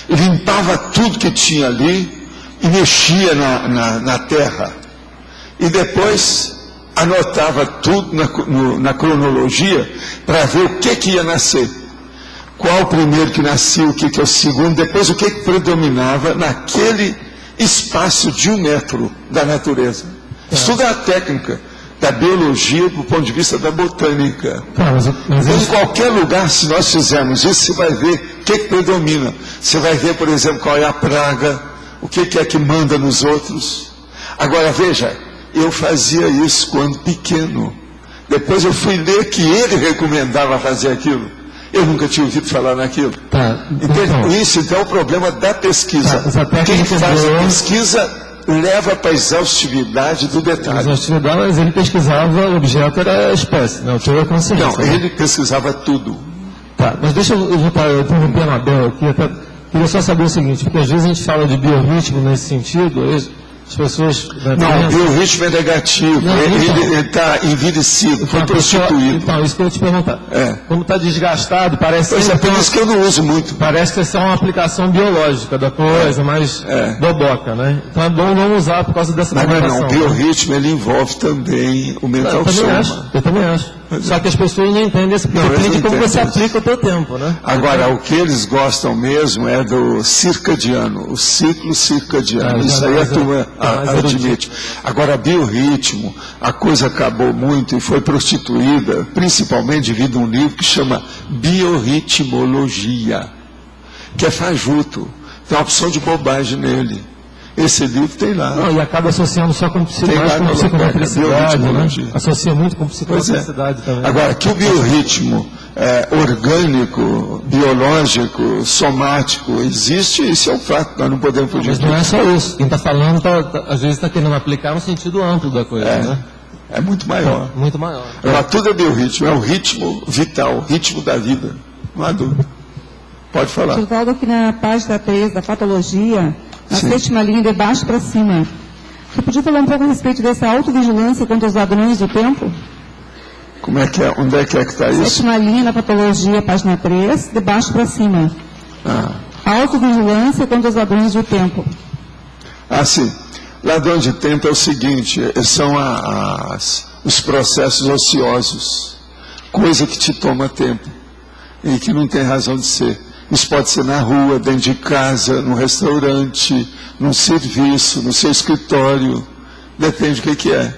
E limpava tudo que tinha ali e mexia na terra. E depois anotava tudo na cronologia para ver o que ia nascer. Qual o primeiro que nascia, o que é o segundo, depois o que predominava naquele espaço de 1 metro da natureza. Estuda a técnica da biologia do ponto de vista da botânica. Em qualquer lugar, se nós fizermos isso, você vai ver o que predomina. Você vai ver, por exemplo, qual é a praga, o que é que manda nos outros. Agora, veja, eu fazia isso quando pequeno. Depois eu fui ler que ele recomendava fazer aquilo. Eu nunca tinha ouvido falar naquilo. Isso, então, é o problema da pesquisa. Quem faz a pesquisa leva para a exaustividade do detalhe. Exaustividade, mas ele pesquisava, o objeto era a espécie, não tinha consciência. Não, ele pesquisava tudo. Tá, mas deixa eu interromper a Abel aqui, queria só saber o seguinte, porque às vezes a gente fala de biorritmo nesse sentido, as pessoas... Não, o biorritmo é negativo, ele está envelhecido, foi prostituído. Então, isso que eu ia te perguntar. Como está desgastado, parece... Pois é, por isso que eu não uso muito. Parece que essa é uma aplicação biológica da coisa, mais boboca, né? Então é bom não usar por causa dessa aplicação. Não, o biorritmo, ele envolve também o mental soma. Eu também acho. Só que as pessoas não entendem esse depende de como você aplica o teu tempo, né? Agora, o que eles gostam mesmo é do circadiano, o ciclo circadiano. Isso aí a turma admite. Agora, biorritmo, a coisa acabou muito e foi prostituída, principalmente devido a um livro que chama Biorritmologia, que é fajuto. Tem uma opção de bobagem nele. Esse livro tem lá. Não, e acaba associando só com psicomotricidade, né? Associa muito com psicomotricidade também. Agora, que o biorritmo orgânico, biológico, somático existe, isso é um fato, nós não podemos fugir. Mas não é só isso. Quem está falando, às vezes está querendo aplicar no sentido amplo da coisa, né? É muito maior. Muito maior. Agora, tudo é biorritmo, é o ritmo vital, o ritmo da vida. Não há dúvida. Pode falar. Oswaldo, aqui na página 3 da patologia, na sétima linha, de baixo para cima. Você podia falar um pouco a respeito dessa autovigilância contra os ladrões do tempo? Como é que é? Onde é que está isso? Sétima linha na patologia, página 3, de baixo para cima. Autovigilância contra os ladrões do tempo. Sim. Ladrão de tempo é o seguinte, são os processos ociosos, coisa que te toma tempo e que não tem razão de ser. Isso pode ser na rua, dentro de casa, no restaurante, num serviço, no seu escritório. Depende do que é.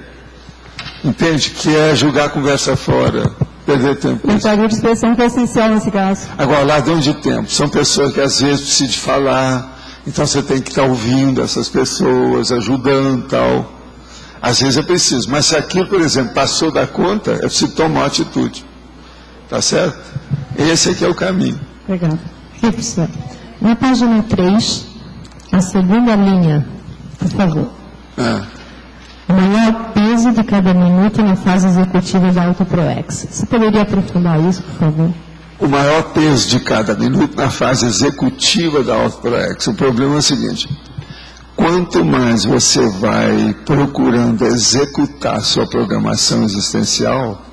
Entende? Que é jogar a conversa fora, perder tempo. Entraria de expressão que é essencial nesse caso. Agora, ladrão de tempo. São pessoas que às vezes precisam de falar. Então você tem que estar ouvindo essas pessoas, ajudando e tal. Às vezes é preciso. Mas se aquilo, por exemplo, passou da conta, é preciso tomar uma atitude. Tá certo? Esse aqui é o caminho. Obrigada. Professor, na página 3, a segunda linha, por favor. O maior peso de cada minuto na fase executiva da AutoProex. Você poderia aprofundar isso, por favor? O maior peso de cada minuto na fase executiva da AutoProex. O problema é o seguinte: quanto mais você vai procurando executar sua programação existencial,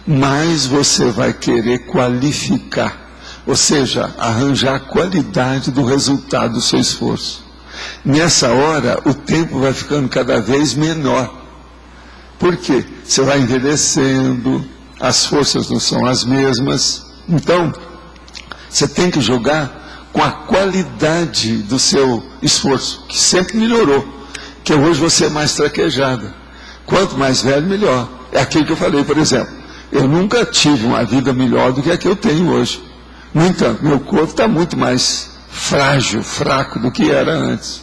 mais você vai querer qualificar. Ou seja, arranjar a qualidade do resultado do seu esforço. Nessa hora, o tempo vai ficando cada vez menor. Por quê? Você vai envelhecendo, as forças não são as mesmas. Então, você tem que jogar com a qualidade do seu esforço, que sempre melhorou. Que hoje você é mais traquejada. Quanto mais velho, melhor. É aquilo que eu falei, por exemplo. Eu nunca tive uma vida melhor do que a que eu tenho hoje. No entanto, meu corpo está muito mais frágil, fraco do que era antes.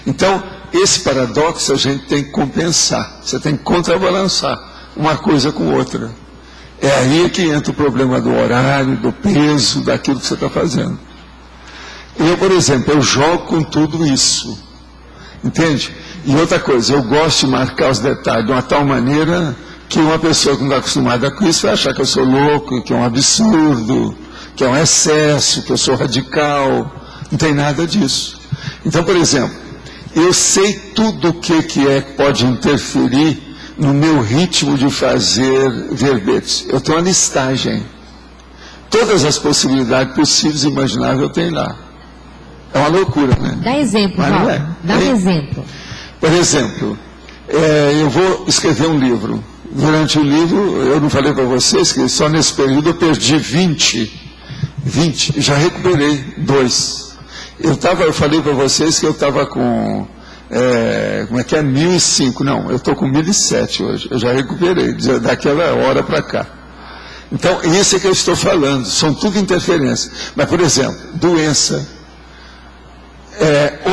Então, esse paradoxo a gente tem que compensar. Você tem que contrabalançar uma coisa com outra. É aí que entra o problema do horário, do peso, daquilo que você está fazendo. Eu, por exemplo, eu jogo com tudo isso. Entende? E outra coisa, eu gosto de marcar os detalhes de uma tal maneira que uma pessoa que não está acostumada com isso vai achar que eu sou louco, que é um absurdo, que é um excesso, que eu sou radical. Não tem nada disso. Então, por exemplo, eu sei tudo o que pode interferir no meu ritmo de fazer verbetes. Eu tenho uma listagem. Todas as possibilidades possíveis e imagináveis eu tenho lá. É uma loucura, né? Dá exemplo, Paulo. Dá um exemplo. Por exemplo, eu vou escrever um livro. Durante o livro, eu não falei para vocês que só nesse período eu perdi 20, já recuperei 2. Eu falei para vocês que eu estava com, 1.005, não, eu estou com 1.007 hoje, eu já recuperei, daquela hora para cá. Então, isso é que eu estou falando, são tudo interferências. Mas, por exemplo, doença.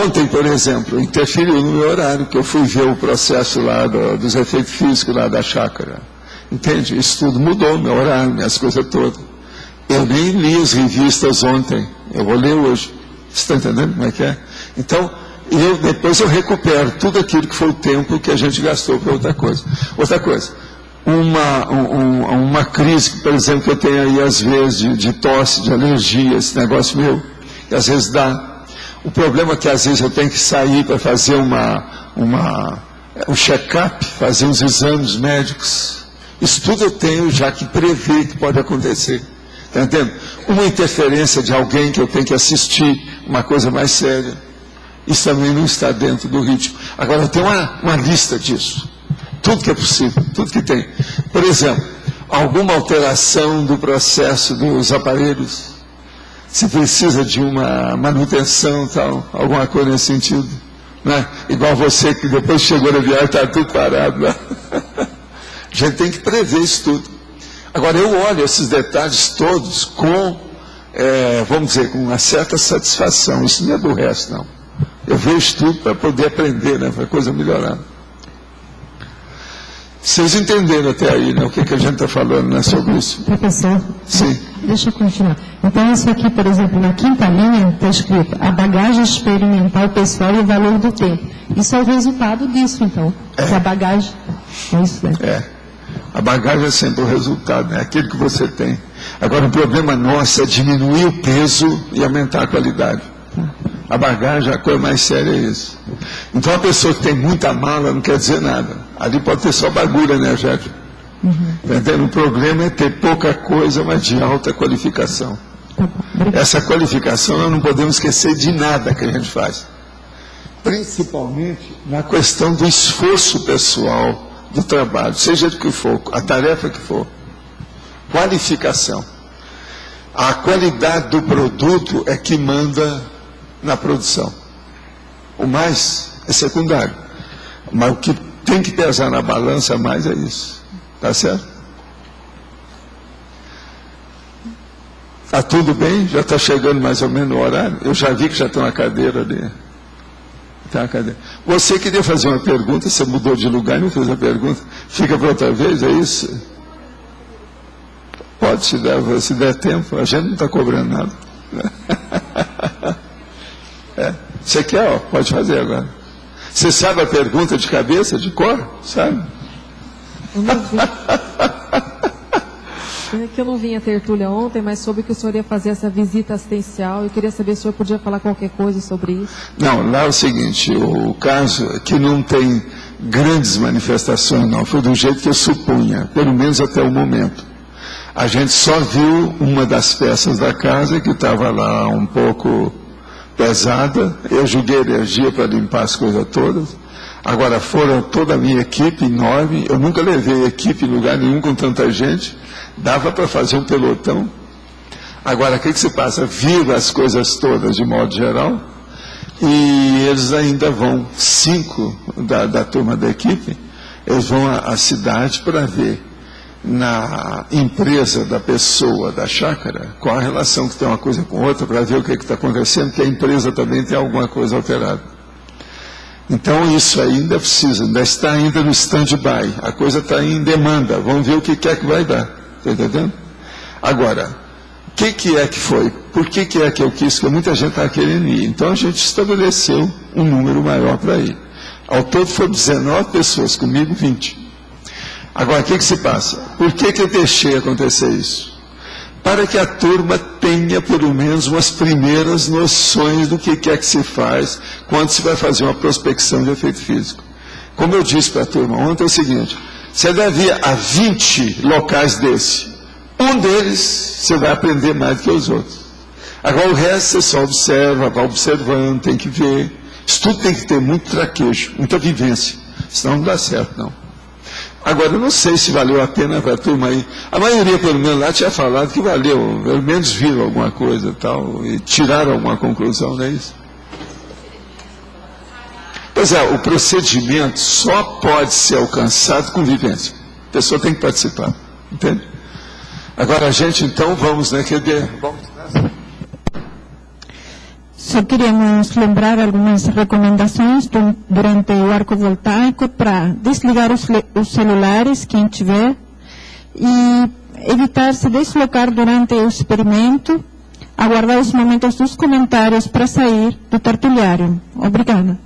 Ontem, por exemplo, interferiu no meu horário, que eu fui ver o processo lá dos efeitos físicos lá da chácara. Entende? Isso tudo mudou, meu horário, minhas coisas todas. Eu nem li as revistas ontem, eu vou ler hoje. Você está entendendo como é que é? Então, depois eu recupero tudo aquilo que foi o tempo que a gente gastou para outra coisa. Outra coisa, uma crise, por exemplo, que eu tenho aí às vezes de tosse, de alergia, esse negócio meu, que às vezes dá. O problema é que às vezes eu tenho que sair para fazer um check-up, fazer uns exames médicos. Isso tudo eu tenho já que prever que pode acontecer. Está entendendo? Uma interferência de alguém que eu tenho que assistir, uma coisa mais séria. Isso também não está dentro do ritmo. Agora, eu tenho uma lista disso. Tudo que é possível, tudo que tem. Por exemplo, alguma alteração do processo dos aparelhos. Se precisa de uma manutenção, tal, alguma coisa nesse sentido. Né? Igual você que depois chegou na viagem, está tudo parado lá. A gente tem que prever isso tudo. Agora, eu olho esses detalhes todos com, vamos dizer, com uma certa satisfação. Isso não é do resto, não. Eu vejo tudo para poder aprender, né? Para a coisa melhorar. Vocês entenderam até aí, né? O que a gente está falando, né, sobre isso? Professor, sim. Deixa eu continuar. Então, isso aqui, por exemplo, na quinta linha, está escrito a bagagem experimental pessoal e o valor do tempo. Isso é o resultado disso, então. A bagagem. É isso, né? A bagagem é sempre o resultado, né? Aquilo que você tem. Agora, o problema nosso é diminuir o peso e aumentar a qualidade. A bagagem, a coisa mais séria é isso. Então, a pessoa que tem muita mala não quer dizer nada. Ali pode ter só bagulho energético. Entendeu? O problema é ter pouca coisa, mas de alta qualificação. Essa qualificação nós não podemos esquecer de nada que a gente faz. Principalmente na questão do esforço pessoal do trabalho, seja do que for, a tarefa que for. Qualificação. A qualidade do produto é que manda na produção. O mais é secundário. Mas o que tem que pesar na balança mais é isso. Tá certo? Tá tudo bem? Já está chegando mais ou menos o horário? Eu já vi que já tem uma cadeira ali. Tem uma cadeira. Você queria fazer uma pergunta, você mudou de lugar e não fez a pergunta. Fica para outra vez, é isso? Pode, se der tempo, a gente não está cobrando nada. Você quer, ó, pode fazer agora. Você sabe a pergunta de cabeça, de cor? Sabe? Eu não vi. É que eu não vim à tertúlia ontem, mas soube que o senhor ia fazer essa visita assistencial. Eu queria saber se o senhor podia falar qualquer coisa sobre isso. Não, lá é o seguinte, o caso é que não tem grandes manifestações, não. Foi do jeito que eu supunha, pelo menos até o momento. A gente só viu uma das peças da casa que estava lá um pouco pesada. Eu joguei energia para limpar as coisas todas. Agora, foram toda a minha equipe enorme. Eu nunca levei equipe em lugar nenhum com tanta gente. Dava para fazer um pelotão. Agora, o que se passa? Viram as coisas todas de modo geral. E eles ainda vão, 5 da turma da equipe, eles vão à cidade para ver na empresa da pessoa, da chácara, qual a relação que tem uma coisa com outra, para ver o que está acontecendo, que a empresa também tem alguma coisa alterada. Então isso ainda precisa, ainda está ainda no stand-by, a coisa está em demanda, vamos ver o que é que vai dar, está entendendo? Agora, o que é que foi? Por que é que eu quis? Porque muita gente está querendo ir, então a gente estabeleceu um número maior para ir. Ao todo foram 19 pessoas, comigo 20. Agora, o que se passa? Por que eu deixei acontecer isso? Para que a turma tenha, pelo menos, umas primeiras noções do que é que se faz quando se vai fazer uma prospecção de efeito físico. Como eu disse para a turma ontem, é o seguinte: você deve ir a 20 locais desse. Um deles você vai aprender mais do que os outros. Agora o resto você só observa, vai observando, tem que ver. Isso tudo tem que ter muito traquejo, muita vivência. Senão não dá certo, não. Agora, eu não sei se valeu a pena para a turma aí. A maioria, pelo menos, lá tinha falado que valeu. Pelo menos viram alguma coisa e tal, e tiraram alguma conclusão, não é isso? Pois é, o procedimento só pode ser alcançado com vivência. A pessoa tem que participar, entende? Agora, a gente, então, vamos, né? Vamos nessa. Só queríamos lembrar algumas recomendações durante o arco voltaico para desligar os celulares, quem tiver, e evitar se deslocar durante o experimento, aguardar os momentos dos comentários para sair do tertuliário. Obrigada.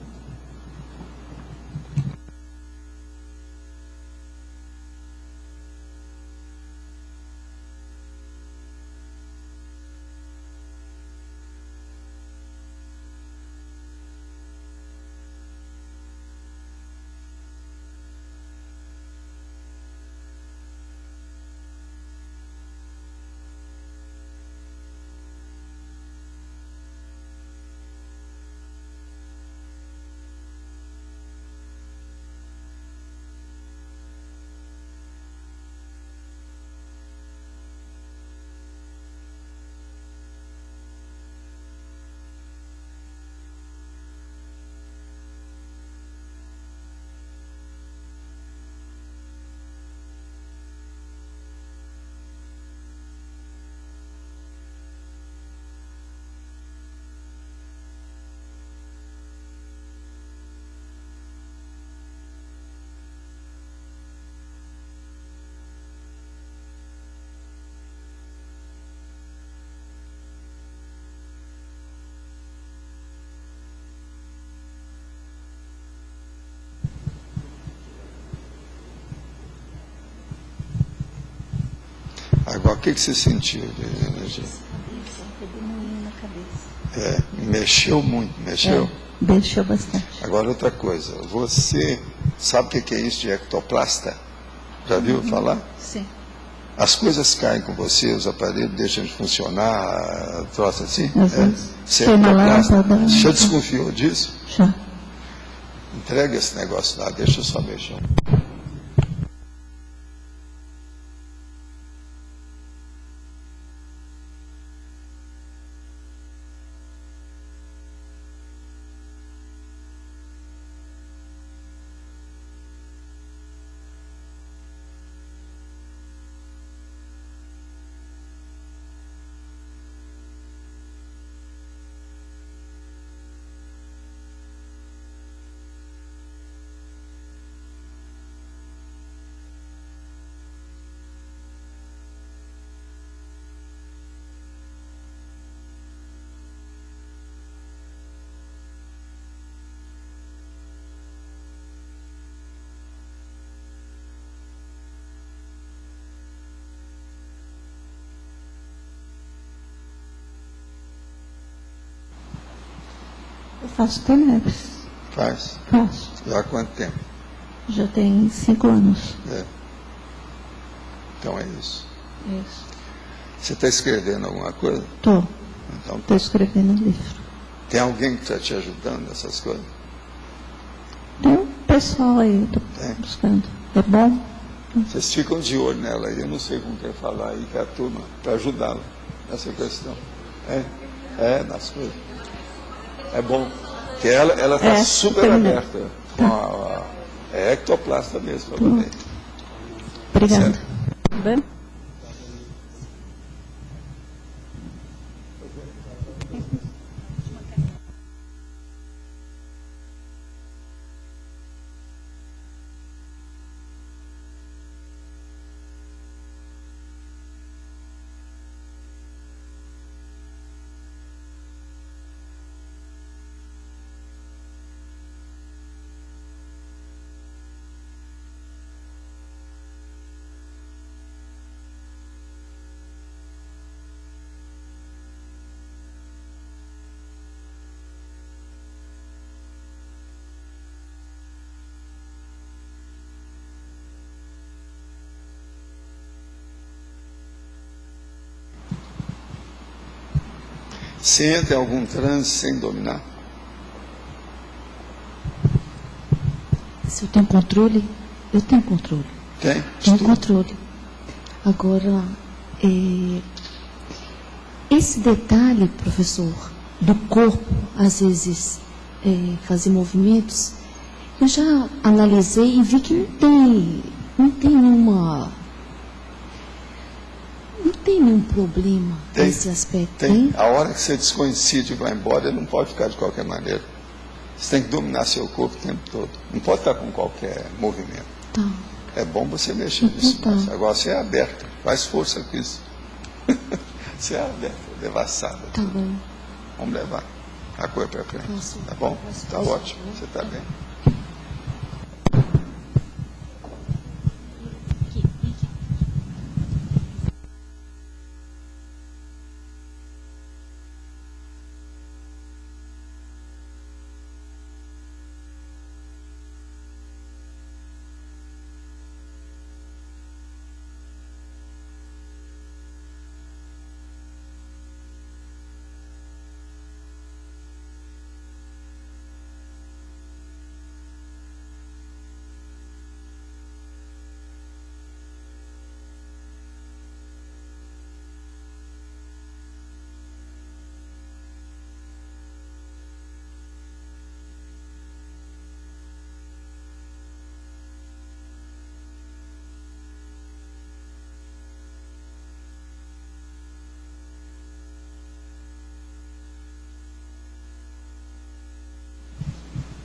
Agora, o que você sentiu de energia? Mexeu muito, mexeu? Mexeu bastante. Agora, outra coisa, você sabe o que é isso de ectoplasta? Já viu falar? Sim. As coisas caem com você, os aparelhos deixam de funcionar, troço assim? Você é uma lâmpada. Você já desconfiou disso? Já. Entrega esse negócio lá, deixa eu só mexer. Eu faço TENEPS. Faz? Faço. Já há quanto tempo? Já tem 5 anos. Então é isso. Isso. Você está escrevendo alguma coisa? Estou. Então, Estou escrevendo um livro. tem alguém que está te ajudando nessas coisas? Tem um pessoal aí, estou buscando. É bom? Vocês ficam de olho nela aí, eu não sei como quer falar aí, que é a turma, para ajudá-la nessa questão. Nas coisas. É bom. Porque ela está super aberta. É ectoplasta mesmo, provavelmente. Obrigada. Bem? Se entra em algum transe sem dominar. Se eu tenho controle, eu tenho controle. Tem? Tenho controle. Agora, esse detalhe, professor, do corpo, às vezes, fazer movimentos, eu já analisei e vi que não tem nenhum problema nesse aspecto. Tem. A hora que você descoincide e vai embora, ele não pode ficar de qualquer maneira. Você tem que dominar seu corpo o tempo todo. Não pode estar com qualquer movimento. Tá. É bom você mexer nisso. Agora você é aberto. Faz força com isso. Você é aberto, devassada. Tá bom. Vamos levar a coisa para frente. Posso. Tá bom? Tá ótimo. Você está bem.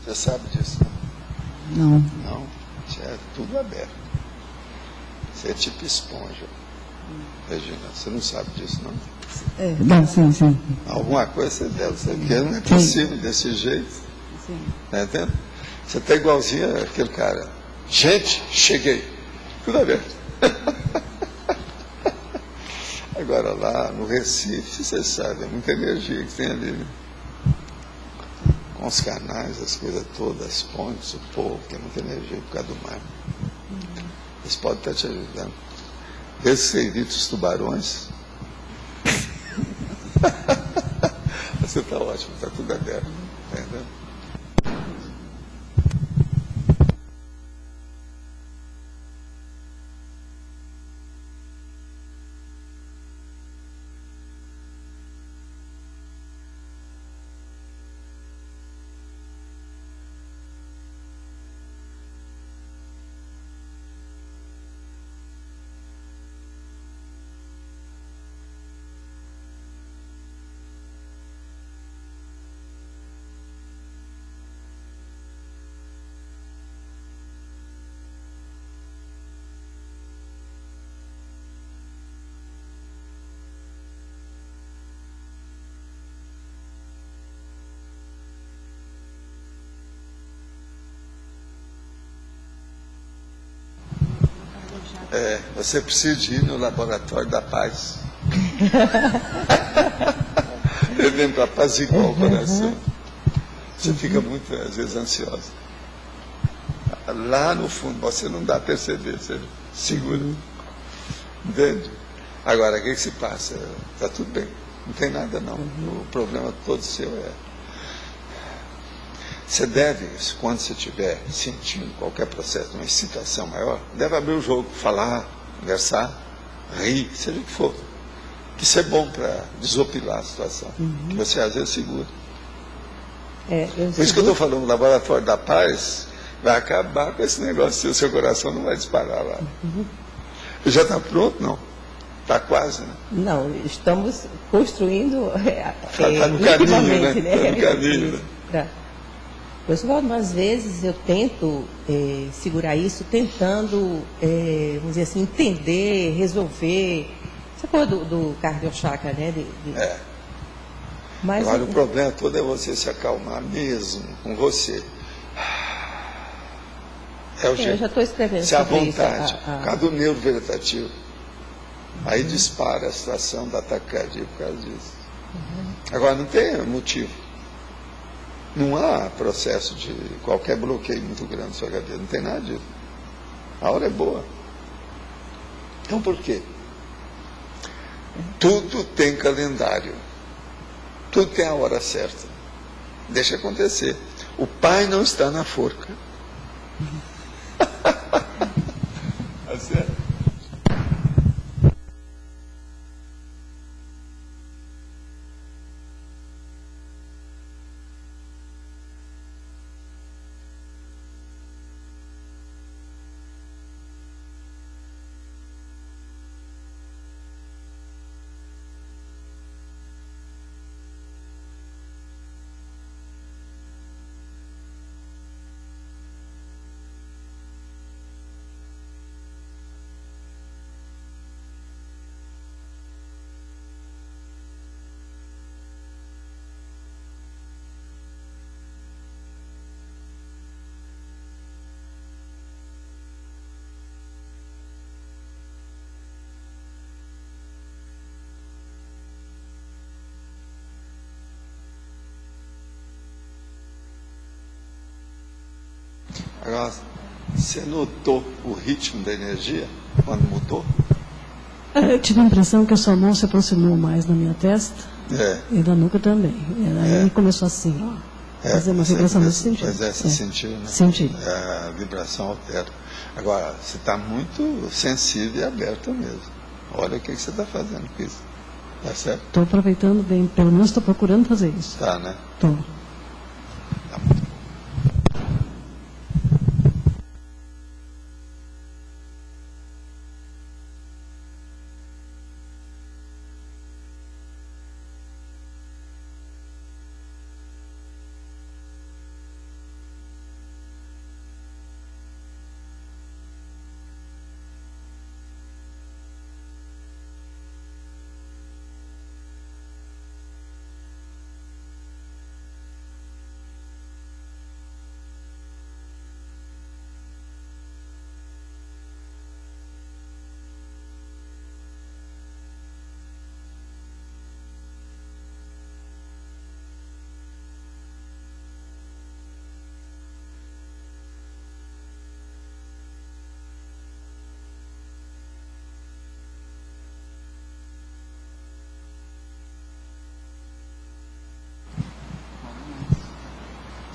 Você sabe disso? Não. Não. Isso é tudo aberto. Você é tipo esponja. Regina, você não sabe disso, não? Não, sim. Alguma coisa você deve saber, porque não é possível desse jeito. Sim. Tá entendendo? Você tá igualzinho aquele cara. Gente, cheguei. Tudo aberto. Agora lá no Recife, você sabe, é muita energia que tem ali, né? Com os canais, as coisas todas, as pontes, o povo, tem muita energia por causa do mar. Eles podem estar te ajudando. Desde que você evite os tubarões. Você está ótimo, está tudo aberto. Entendeu? Você precisa ir no laboratório da paz. Ele vem para apaziguar o coração. Você fica muito, às vezes, ansiosa. Lá no fundo, você não dá a perceber, você segura. Entende? Agora, o que se passa? Está tudo bem. Não tem nada, não. O problema todo seu é... Você deve, quando você estiver sentindo qualquer processo, uma excitação maior, deve abrir o jogo, falar, conversar, rir, seja o que for. Isso é bom para desopilar a situação, que você às vezes segura. Por isso que eu estou falando, o Laboratório da Paz vai acabar com esse negócio, seu coração não vai disparar lá. Já está pronto? Não. Está quase, né? Não, estamos construindo Está no caminho, né? Está no caminho, né? Oswaldo, às vezes eu tento segurar isso, tentando, vamos dizer assim, entender, resolver. Você falou do cardiochakra, né? Mas agora o problema todo é você se acalmar mesmo com você. É o jeito. Eu já estou escrevendo se à sobre vontade, isso. por causa do neuro vegetativo. Aí dispara a situação da ataque cardíaco por causa disso. Agora não tem motivo. Não há processo de qualquer bloqueio muito grande na sua cabeça. Não tem nada disso. A hora é boa. Então por quê? Tudo tem calendário. Tudo tem a hora certa. Deixa acontecer. O pai não está na forca. Tá certo? Agora, você notou o ritmo da energia quando mudou? Eu tive a impressão que a sua mão se aproximou mais na minha testa e da nuca também. Aí começou assim, ó, fazer uma vibração nesse sentido. Pois você sentiu, né? Senti. A vibração altera. Agora, você está muito sensível e aberta mesmo. Olha o que você está fazendo com isso. Tá certo? Estou aproveitando bem, pelo menos estou procurando fazer isso. Tá, né? Estou.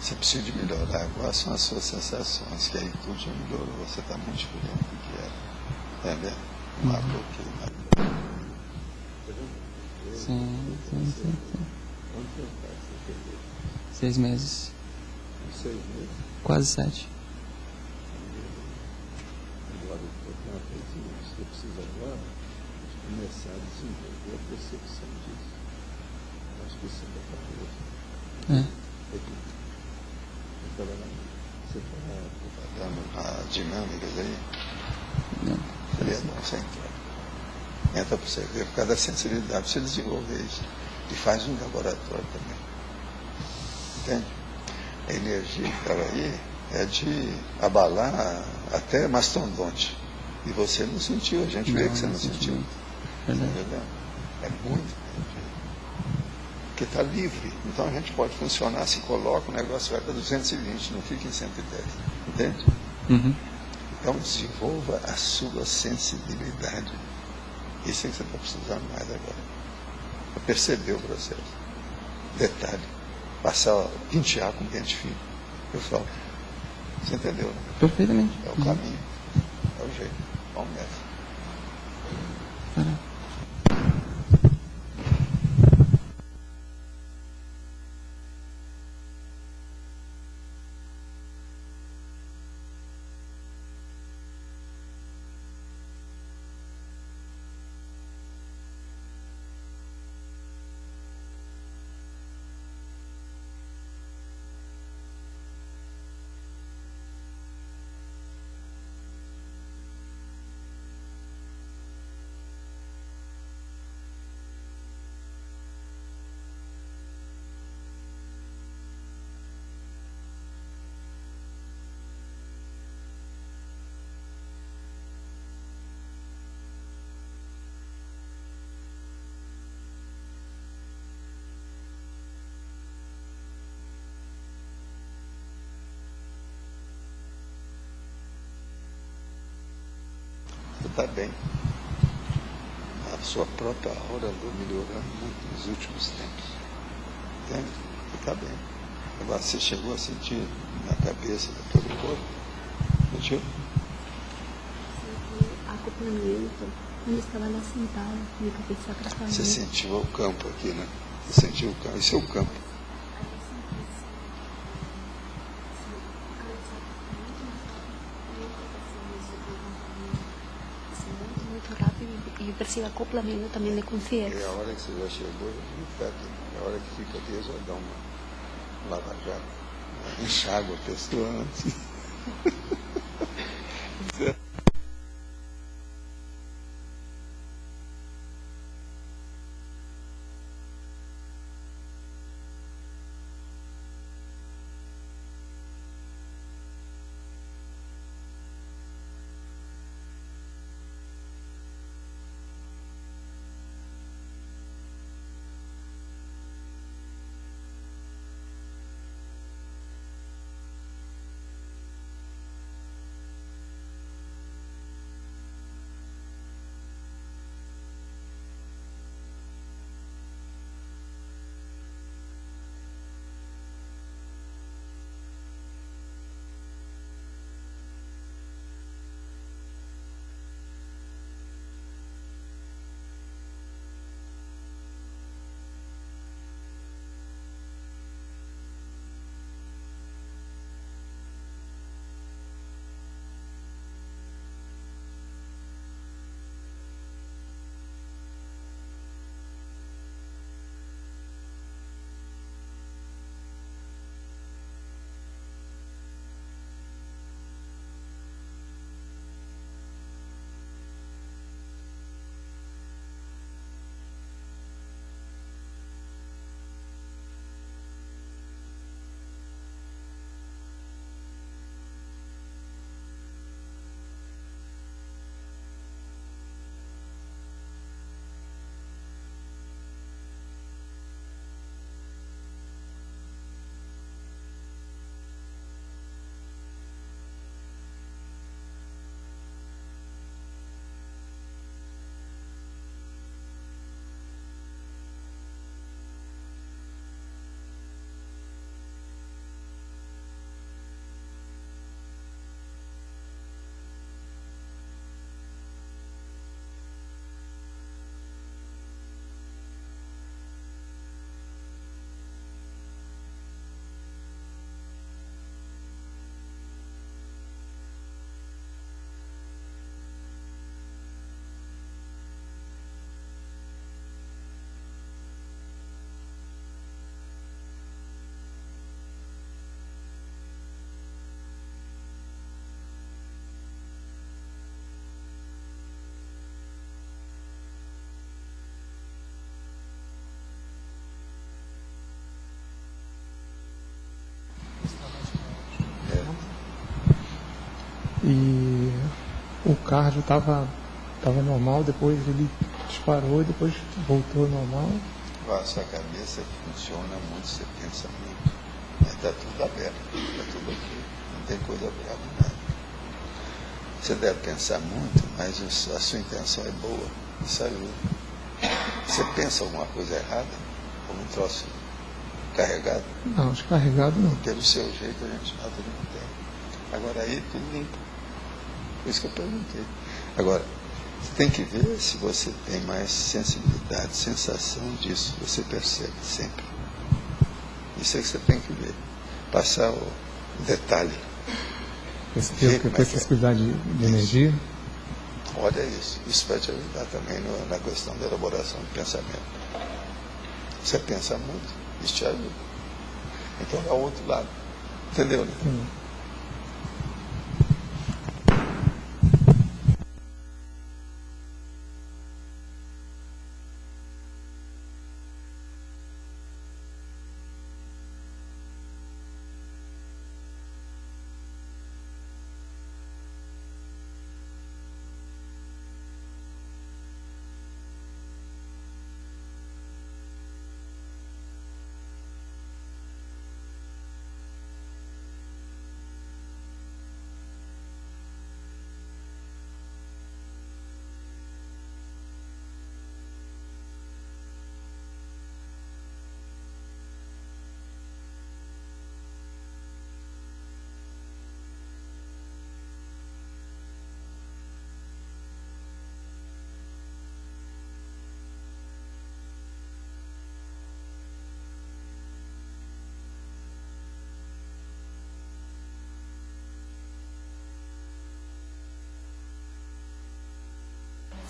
Você precisa de melhorar. Quais são as suas sensações? Que aí tudo já melhorou. Você está muito diferente do que era. É mesmo? Não há bloqueio. Sim. 6 meses. 6 meses? Quase 7. Agora, você precisa agora começar a desenvolver a percepção disso. Acho que isso é da cabeça. Você está dando a dinâmicas aí? Não. Seria bom você entrar. Entra para você ver, por causa da sensibilidade, você desenvolver isso. E faz um laboratório também. Entende? A energia que estava aí é de abalar até mastodonte. E você não sentiu, a gente vê que você não sentiu. É muito energia. Porque está livre. Então a gente pode funcionar, se coloca, o negócio vai para 220, não fica em 110. Entende? Uhum. Então desenvolva a sua sensibilidade. Isso é que você está precisando mais agora. Para perceber o processo. Detalhe. Passar a pentear com pente fino. Eu falo. Você entendeu, né? Perfeitamente. É o caminho. É o jeito. Vamos nessa. Você está bem. A sua própria aura andou melhorando muito nos últimos tempos. Entende? Está bem. Agora, você chegou a sentir na cabeça, todo o corpo? Sentiu? Acoplamento. Quando estava lá sentada, minha cabeça atrapalhou. Você sentiu o campo aqui, né? Você sentiu o campo. Esse é o campo. Muito rápido e eu percebo acoplamento também de consciência. É a hora que você já chegou, é a hora que fica aqui, já dá uma lava-jato, enxágua a pessoa antes. E o cardio estava normal, depois ele disparou e depois voltou ao normal. A sua cabeça funciona muito, você pensa muito, mas está tudo aberto, está tudo aqui, não tem coisa brava, nada. Você deve pensar muito, mas a sua intenção é boa, isso ajuda. Você pensa alguma coisa errada, algum troço carregado? Não, descarregado não. Pelo seu jeito a gente nota que não tem. Agora aí tudo limpo. Por isso que eu perguntei. Agora, você tem que ver se você tem mais sensibilidade, sensação disso, você percebe sempre. Isso é que você tem que ver. Passar o detalhe. Ter sensibilidade de energia? Olha isso. Isso vai te ajudar também na questão da elaboração do pensamento. Você pensa muito, isso te ajuda. Então é o outro lado. Entendeu, né?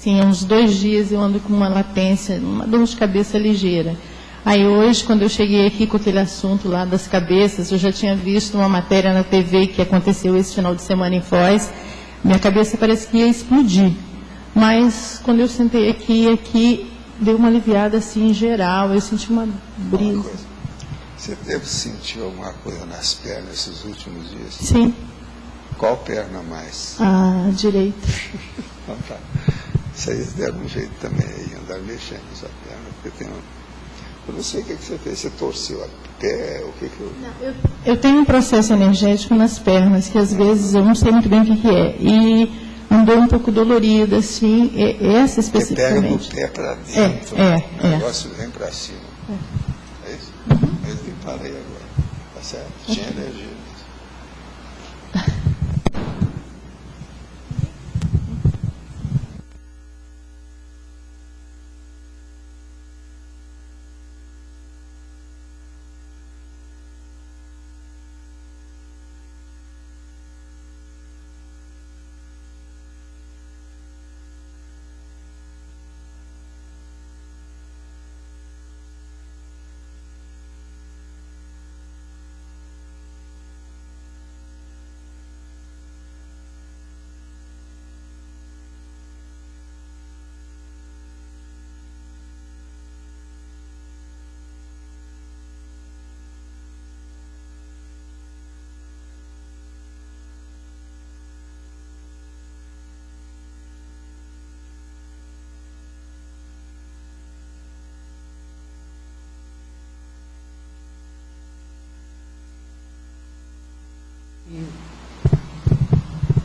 Sim, há uns 2 dias eu ando com uma latência, uma dor de cabeça ligeira. Aí hoje, quando eu cheguei aqui com aquele assunto lá das cabeças, eu já tinha visto uma matéria na TV que aconteceu esse final de semana em Foz, minha cabeça parece que ia explodir. Mas quando eu sentei aqui deu uma aliviada assim em geral, eu senti uma brisa. Você deve sentir alguma coisa nas pernas esses últimos dias? Sim. Qual perna mais? A direita. Então tá. Vocês deram um jeito também aí, andar mexendo essa perna, porque tem uma... Eu não sei o que você fez, você torceu o pé, o que eu... Não, eu tenho um processo energético nas pernas, que às vezes eu não sei muito bem o que é. E andou um pouco dolorida, assim, essa especificamente. Você pega do pé para dentro, o negócio vem para cima. É isso? Eu que parei agora, tá certo? Tinha energia.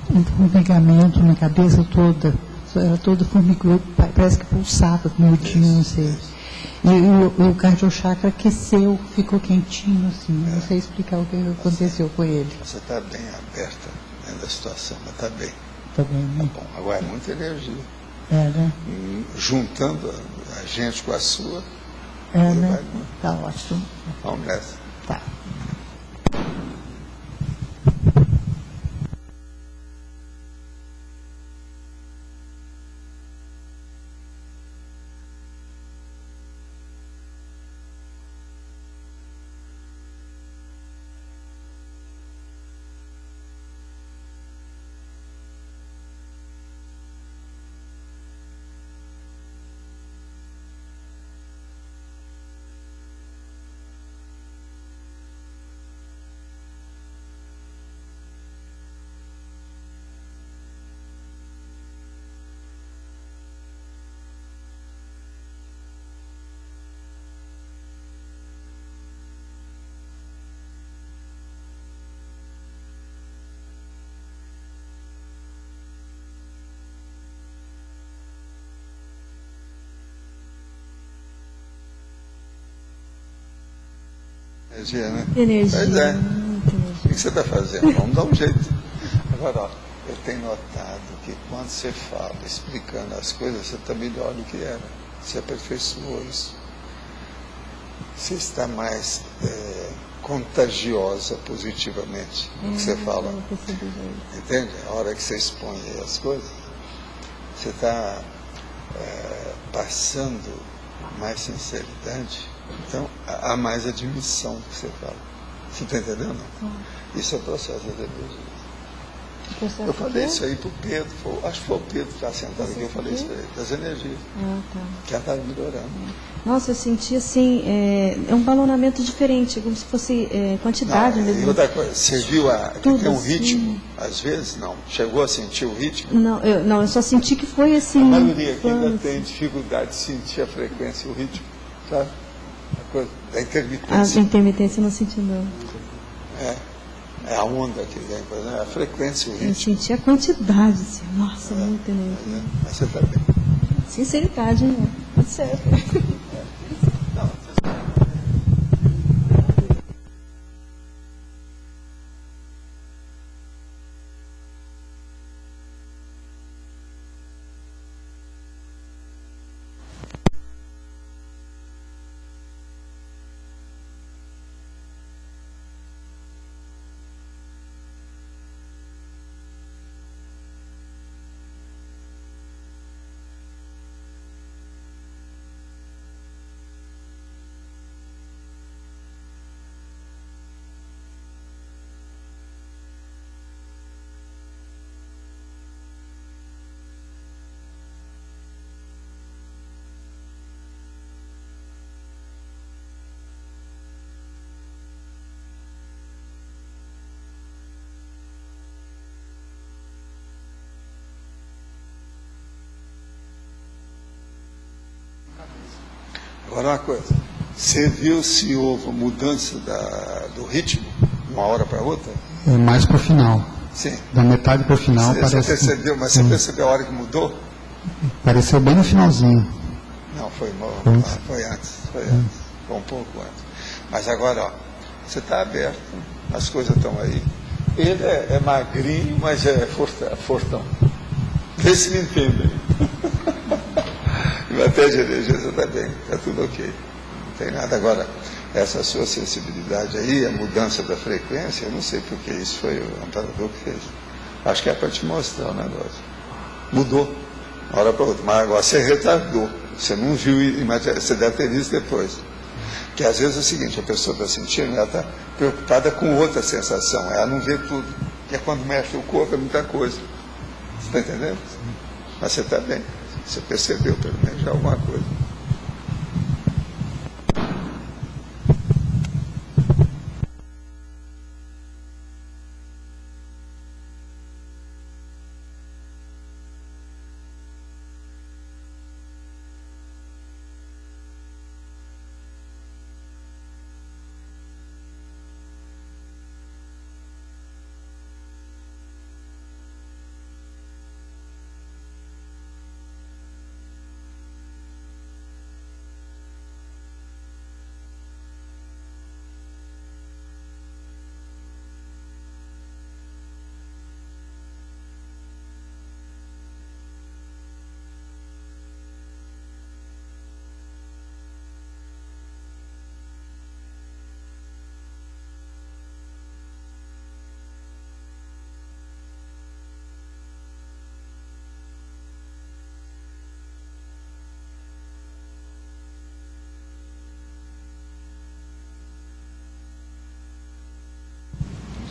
Um formigamento na cabeça toda, ela toda formigou, parece que pulsava, miudinho, não sei. E o cardiochakra aqueceu, ficou quentinho, assim, não sei explicar o que aconteceu com ele. Você está bem aberta dentro da situação, mas está bem. Está bem, né? Tá bom, agora é muita energia. Né? Juntando a gente com a sua. Né? Tá ótimo. Vamos nessa. Tá. Energia, né? Energia. Pois é. O que você está fazendo? Vamos dar um jeito. Agora, ó, eu tenho notado que quando você fala, explicando as coisas, você está melhor do que era. Você aperfeiçoou isso. Você está mais contagiosa positivamente no que você fala. Entende? A hora que você expõe as coisas, você está passando mais sinceridade. Então, há mais admissão do que você fala. Você está entendendo? Isso é processo de energia. Eu falei isso aí para o Pedro, acho que foi o Pedro que está sentado aqui, eu falei isso para ele, das energias. Que ela está melhorando. Nossa, eu senti assim, é um balonamento diferente, como se fosse quantidade mesmo. E outra coisa, você viu que tem um ritmo, às vezes, não? Chegou a sentir o ritmo? Não, eu só senti que foi assim. A maioria aqui ainda tem dificuldade de sentir a frequência e o ritmo, sabe? A coisa da intermitência. A intermitência eu não senti, não. É a onda que vem, né? A frequência, o ritmo. Eu senti a quantidade, assim, nossa, muito energia. Mas você está bem. Sinceridade, né? Tudo certo. Agora uma coisa, você viu se houve mudança do ritmo de uma hora para outra? É mais para o final. Sim. Da metade para o final parece. Você percebeu, mas você percebeu a hora que mudou? Pareceu bem no finalzinho. Não, foi antes. Foi um pouco antes. Mas agora, ó, você está aberto, as coisas estão aí. Ele é magrinho, mas é fortão. Vê se me entendem. Em matéria de energia você está bem, está tudo ok. Não tem nada. Agora, essa sua sensibilidade aí, a mudança da frequência, eu não sei porque isso foi o amparador que fez. Acho que é para te mostrar o negócio. Mudou, uma hora para outra. Mas agora você retardou. Você não viu, você deve ter visto depois. Que às vezes é o seguinte, a pessoa está sentindo, ela está preocupada com outra sensação, ela não vê tudo. Que é quando mexe o corpo, é muita coisa. Você está entendendo? Mas você está bem. Você percebeu, pelo menos, já alguma coisa.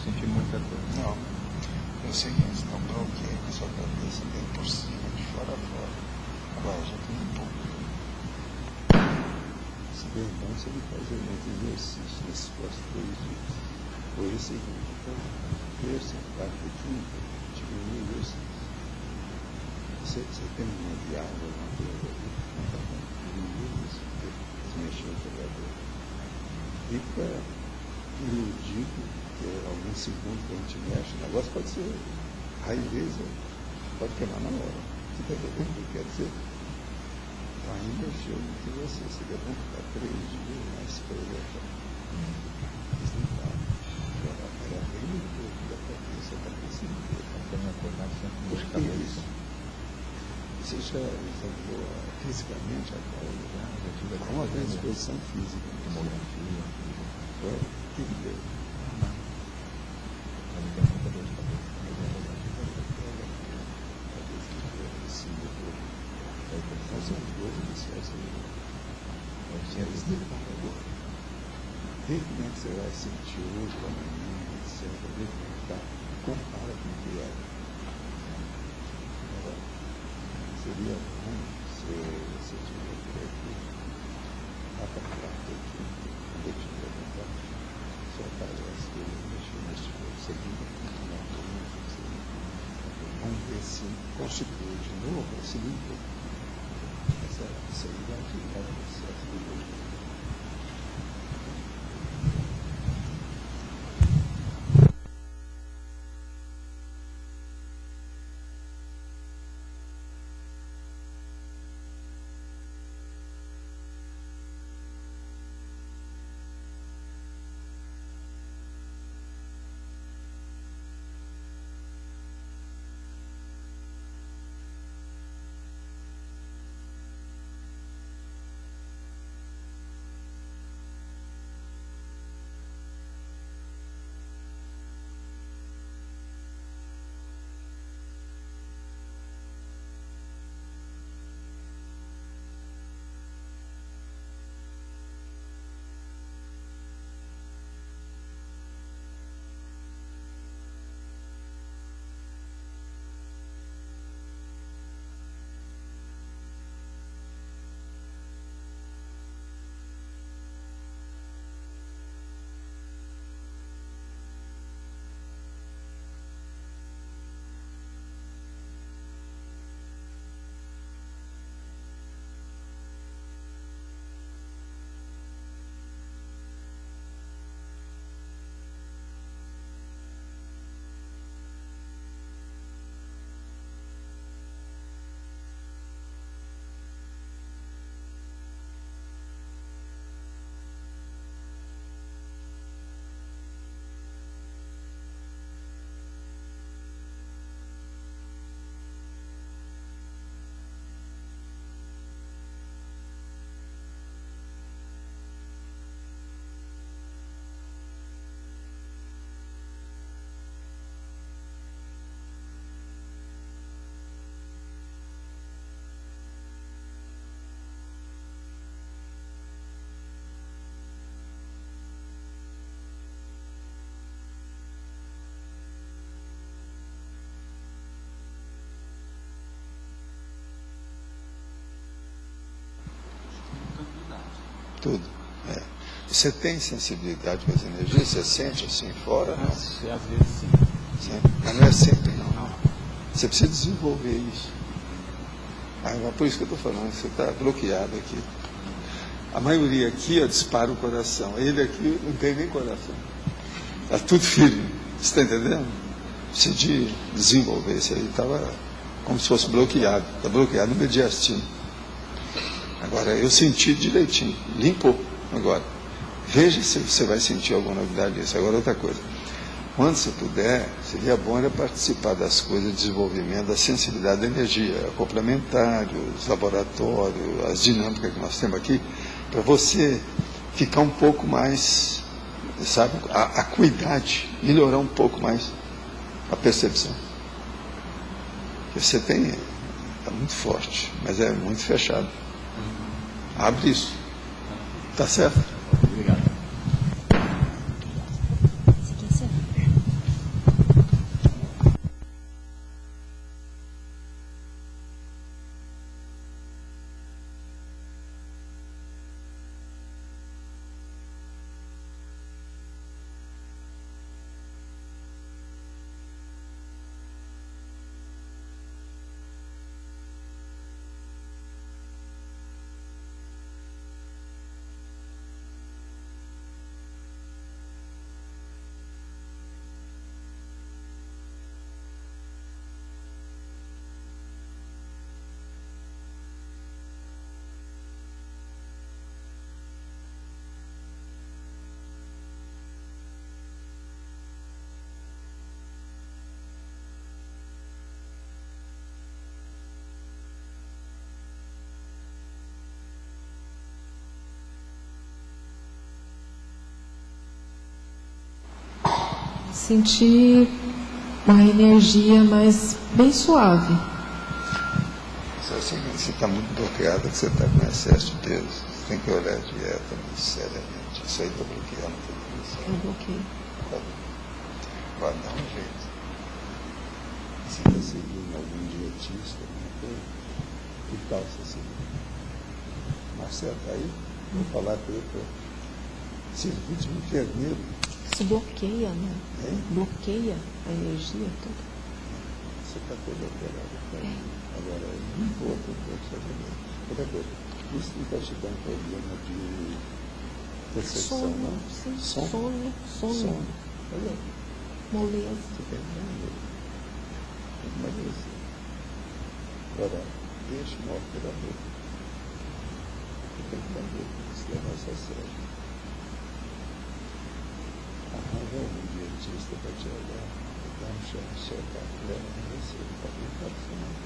Senti muita coisa. Não. É o seguinte, não bloqueia a sua cabeça bem por cima, de fora a fora. Agora já tem um pouco. Se der bom, você não faz muito exercício nesses próximos 3 dias. Hoje é o seguinte, então, terça, quarta, quinta, diminui o exercício. Você tem uma viagem, alguma coisa ali, não está bom, diminui isso, você mexeu o jogador. E para iludir, que alguns segundos que a gente mexe, o negócio pode ser raiveza, pode queimar na hora. Você está entendendo o que quer dizer? Ainda mexeu muito em você. Seria bom ficar 3 dias mais para ele achar. Isso não dá. Era bem muito pouco da cabeça, da cabeça inteira. Então, acordar sempre buscar isso. Você já examinou fisicamente a causa? Já tive uma predisposição física. Tomografia. O que deu? Vê como é que você vai sentir hoje, amanhã, etc. Vê como é que está. Compara com o que era. Agora, seria bom se você tiver por aqui, lá para cá, quando eu tiver legal, só aparece que ele mexeu nesse segundo, vamos ver se constitui de novo esse livro. Essa identidade do processo do hoje. Tudo. É. Você tem sensibilidade com as energias? Você sente assim fora? Não? Às vezes sim. Mas não é sempre, não. Você precisa desenvolver isso. Por isso que eu estou falando, você está bloqueado aqui. A maioria aqui dispara o coração. Ele aqui não tem nem coração. Está tudo firme. Você está entendendo? Precisa de desenvolver isso aí. Estava como se fosse bloqueado. Está bloqueado no mediastino. Agora, eu senti direitinho. Limpou. Agora, veja se você vai sentir alguma novidade disso. Agora, outra coisa. Quando você puder, seria bom era participar das coisas de desenvolvimento da sensibilidade da energia, complementário, os laboratórios, as dinâmicas que nós temos aqui, para você ficar um pouco mais, sabe, a acuidade, melhorar um pouco mais a percepção. Porque você tem, está muito forte, mas é muito fechado. Abre isso. Tá certo? Obrigado. Senti uma energia mais bem suave. Você está muito bloqueado, que você está com excesso de peso. Você tem que olhar diretamente, seriamente. Isso aí está bloqueando tudo isso. Eu bloqueei. Vai dar um jeito. Você está seguindo algum dietista, alguma coisa? Que tal você seguir? Marcelo, está aí? Vou falar com ele para servir de enfermeiro. Isso bloqueia, né? Bloqueia a energia toda. Você está todo alterado. Agora, não importa o que você vai. Outra coisa, isso não está te dando problema de percepção, sono, não? sim. Sono. Olha, moleza. você tem que emagrecer. Agora, deixa o operador. Você tem que fazer esse negócio a sério. Arranja um dietista para te olhar, dar um check-up, leva em você, para brincar do seu nome.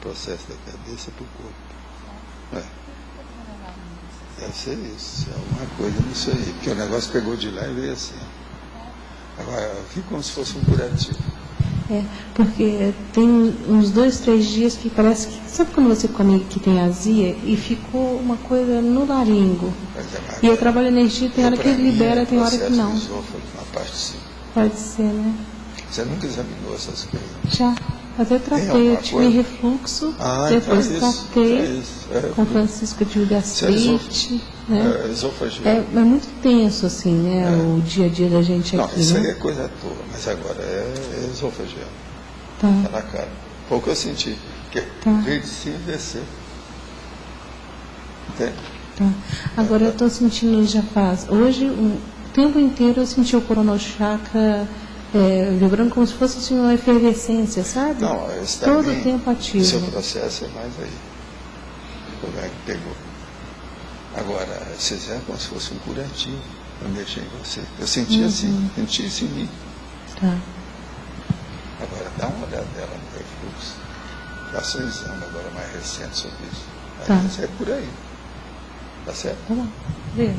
Processo da cabeça para o corpo. Deve ser isso, é alguma coisa nisso aí, porque o negócio pegou de lá e veio assim. Agora, aqui como se fosse um curativo. Porque tem uns 2, 3 dias que parece que... Sabe quando você come que tem azia e ficou uma coisa no laringo? E eu trabalho energia, tem hora que libera, tem hora que não. Na parte de cima. Pode ser, né? Você nunca examinou essas coisas? Já. Até tratei, eu tive refluxo, depois tratei com Francisco de gastrite, né? Esofagia. É muito tenso, assim, né? O dia a dia da gente não, aqui. Não, isso né? aí é coisa toda, mas agora é esofagia. Tá. Tá na cara. Foi o que eu senti. Que veio de cima e desceu. Entende? Tá. Agora eu estou sentindo já faz. Hoje, o tempo inteiro eu senti o coronochakra vibrando como se fosse assim, uma efervescência, sabe? Não, esse todo o tempo ativo. O seu processo é mais aí. Como é que pegou? Agora, vocês é como se fosse um curativo para mexer em você. Eu senti assim, senti isso em mim. Tá. Agora, dá uma olhada dela no refluxo. Faça um exame agora mais recente sobre isso. Tá. Isso é por aí. Tá certo? Tá bom. Vê.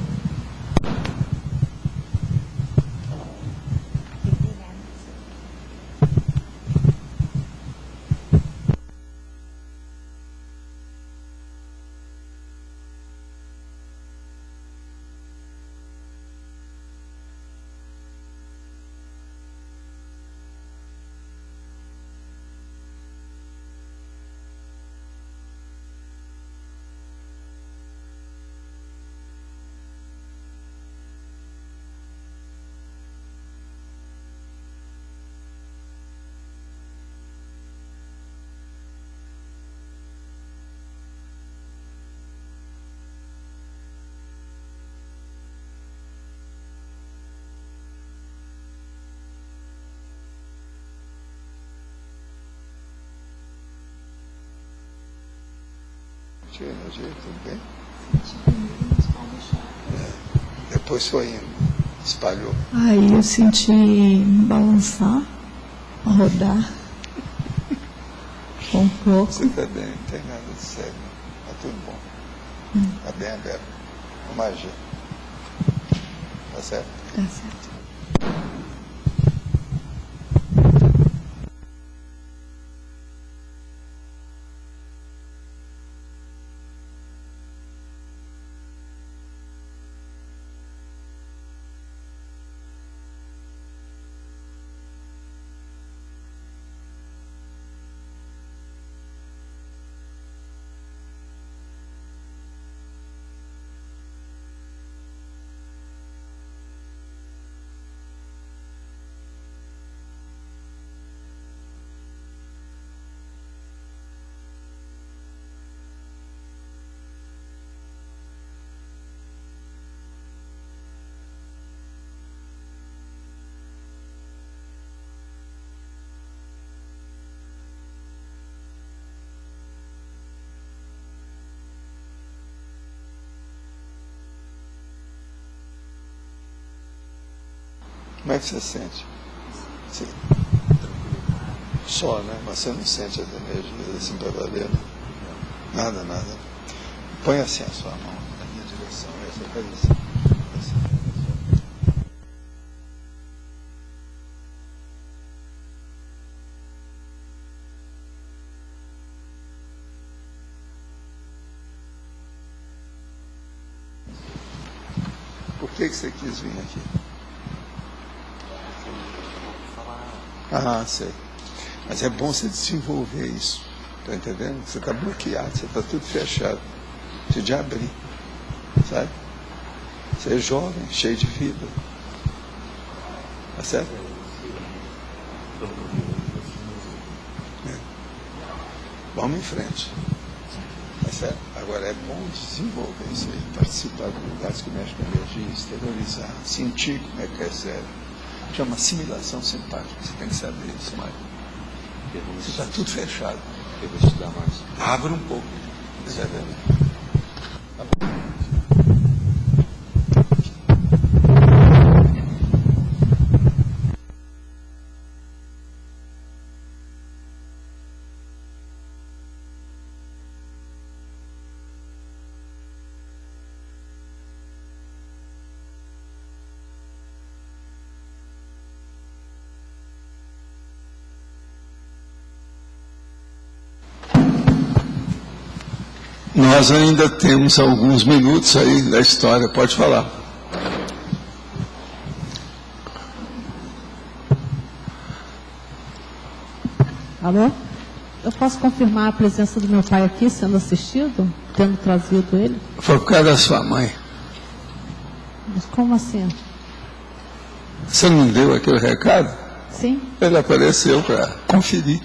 Energia, tudo bem? Depois foi indo, espalhou. Aí eu senti balançar, rodar um pouco. Você está bem, não tem nada de sério, está tudo bom. Está bem aberto. Uma magia. Tá certo? Tá certo. Como é que você sente? Sim. Só, né? Mas você não sente as energias assim para valer, né? Nada, nada. Põe assim a sua mão na minha direção. Essa faz assim. Por que você quis vir aqui? Ah, sei. Mas é bom você desenvolver isso. Está entendendo? Você está bloqueado, você está tudo fechado. Precisa de abrir. Sabe? Você é jovem, cheio de vida. Tá certo? Vamos em frente. Tá certo? Agora é bom desenvolver isso aí, participar de lugares que mexem com energia, exteriorizar, sentir como é que é sério. Chama assimilação simpática, você tem que saber isso, Mário. Você está tudo fechado. Eu vou estudar mais. Abra um pouco. Você vai ver. Tá bom. Nós ainda temos alguns minutos aí da história, pode falar. Alô? Eu posso confirmar a presença do meu pai aqui, sendo assistido, tendo trazido ele? Foi por causa da sua mãe. Mas como assim? Você não deu aquele recado? Sim. Ele apareceu para conferir.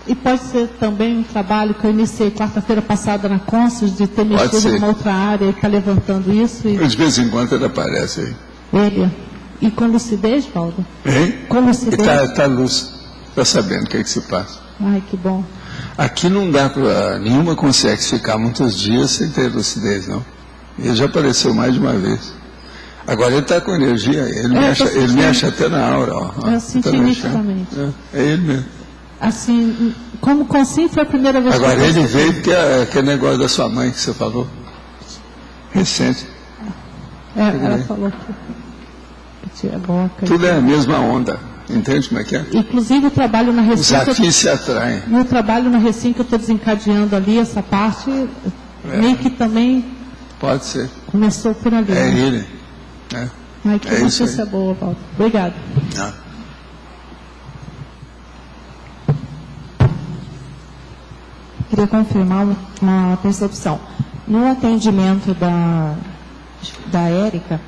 E pode ser também um trabalho que eu iniciei quarta-feira passada na Consus, de ter mexido numa outra área e está levantando isso. E... De vez em quando ele aparece aí. Ele. E com lucidez, Valdo? Hein? Com lucidez. Está lúcido. Está sabendo o que é que se passa. Ai, que bom. Aqui não dá para... Nenhuma consegue ficar muitos dias sem ter lucidez, não. Ele já apareceu mais de uma vez. Agora ele está com energia. Ele mexe até na aura. Ó, eu senti nitidamente. É ele mesmo. Assim, como consciente foi a primeira vez Agora que eu ele veio porque é negócio da sua mãe que você falou. Recente. Ela falou que é boca. Tudo é a mesma onda. Entende como é que é? Inclusive o trabalho na Recim. Os afins se atraem. E o trabalho na Recim que eu estou desencadeando ali, essa parte, meio que também. Pode ser. Começou por ali. É né? ele. Ai, que notícia boa, Valdo. Obrigado. Queria confirmar uma percepção. No atendimento da Érica,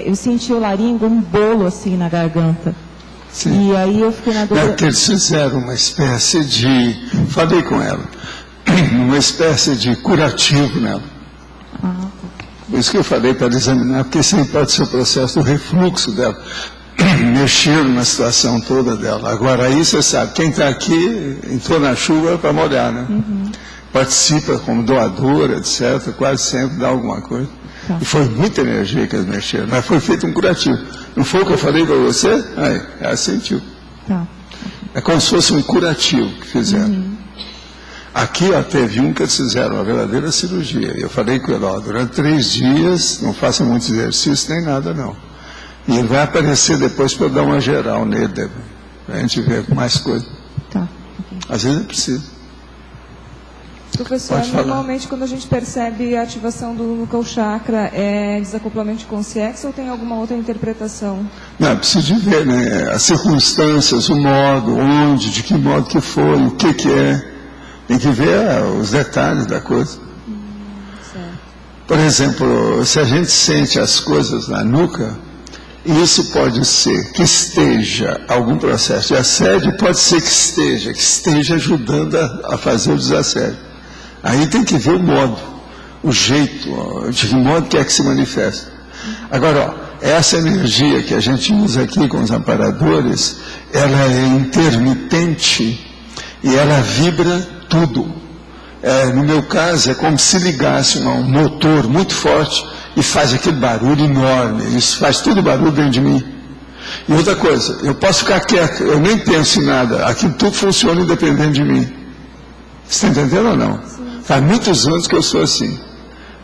eu senti o laringo, um bolo assim na garganta. Sim. E aí eu fiquei na dúvida. Que eles fizeram uma espécie de, falei com ela, uma espécie de curativo nela. Por isso que eu falei para examinar, porque isso aí pode ser o processo do refluxo dela. Mexeram na situação toda dela. Agora aí você sabe, quem está aqui entrou na chuva para molhar, né? Participa como doadora, etc. Quase sempre dá alguma coisa. E foi muita energia que eles mexeram, mas foi feito um curativo. Não foi o que eu falei para você? Aí, ela sentiu. É como se fosse um curativo que fizeram. Aqui teve um que eles fizeram uma verdadeira cirurgia. Eu falei com ele, durante 3 dias, não faça muito exercício nem nada não. E ele vai aparecer depois para eu dar uma geral nele, para a gente ver mais coisas. Às vezes é preciso. Professor, normalmente quando a gente percebe a ativação do núcleo chakra, é desacoplamento de consciência ou tem alguma outra interpretação? Não, é preciso de ver, né? As circunstâncias, o modo, onde, de que modo que foi, o que é. Tem que ver os detalhes da coisa. Por exemplo, se a gente sente as coisas na nuca, isso pode ser que esteja algum processo de assédio, pode ser que esteja ajudando a fazer o desassédio. Aí tem que ver o modo, o jeito, de que modo que é que se manifesta. Agora, essa energia que a gente usa aqui com os amparadores, ela é intermitente e ela vibra tudo. No meu caso, é como se ligasse um motor muito forte e faz aquele barulho enorme. Isso faz todo o barulho dentro de mim. E outra coisa, eu posso ficar quieto, eu nem penso em nada. Aquilo tudo funciona independente de mim. Você está entendendo ou não? Faz muitos anos que eu sou assim.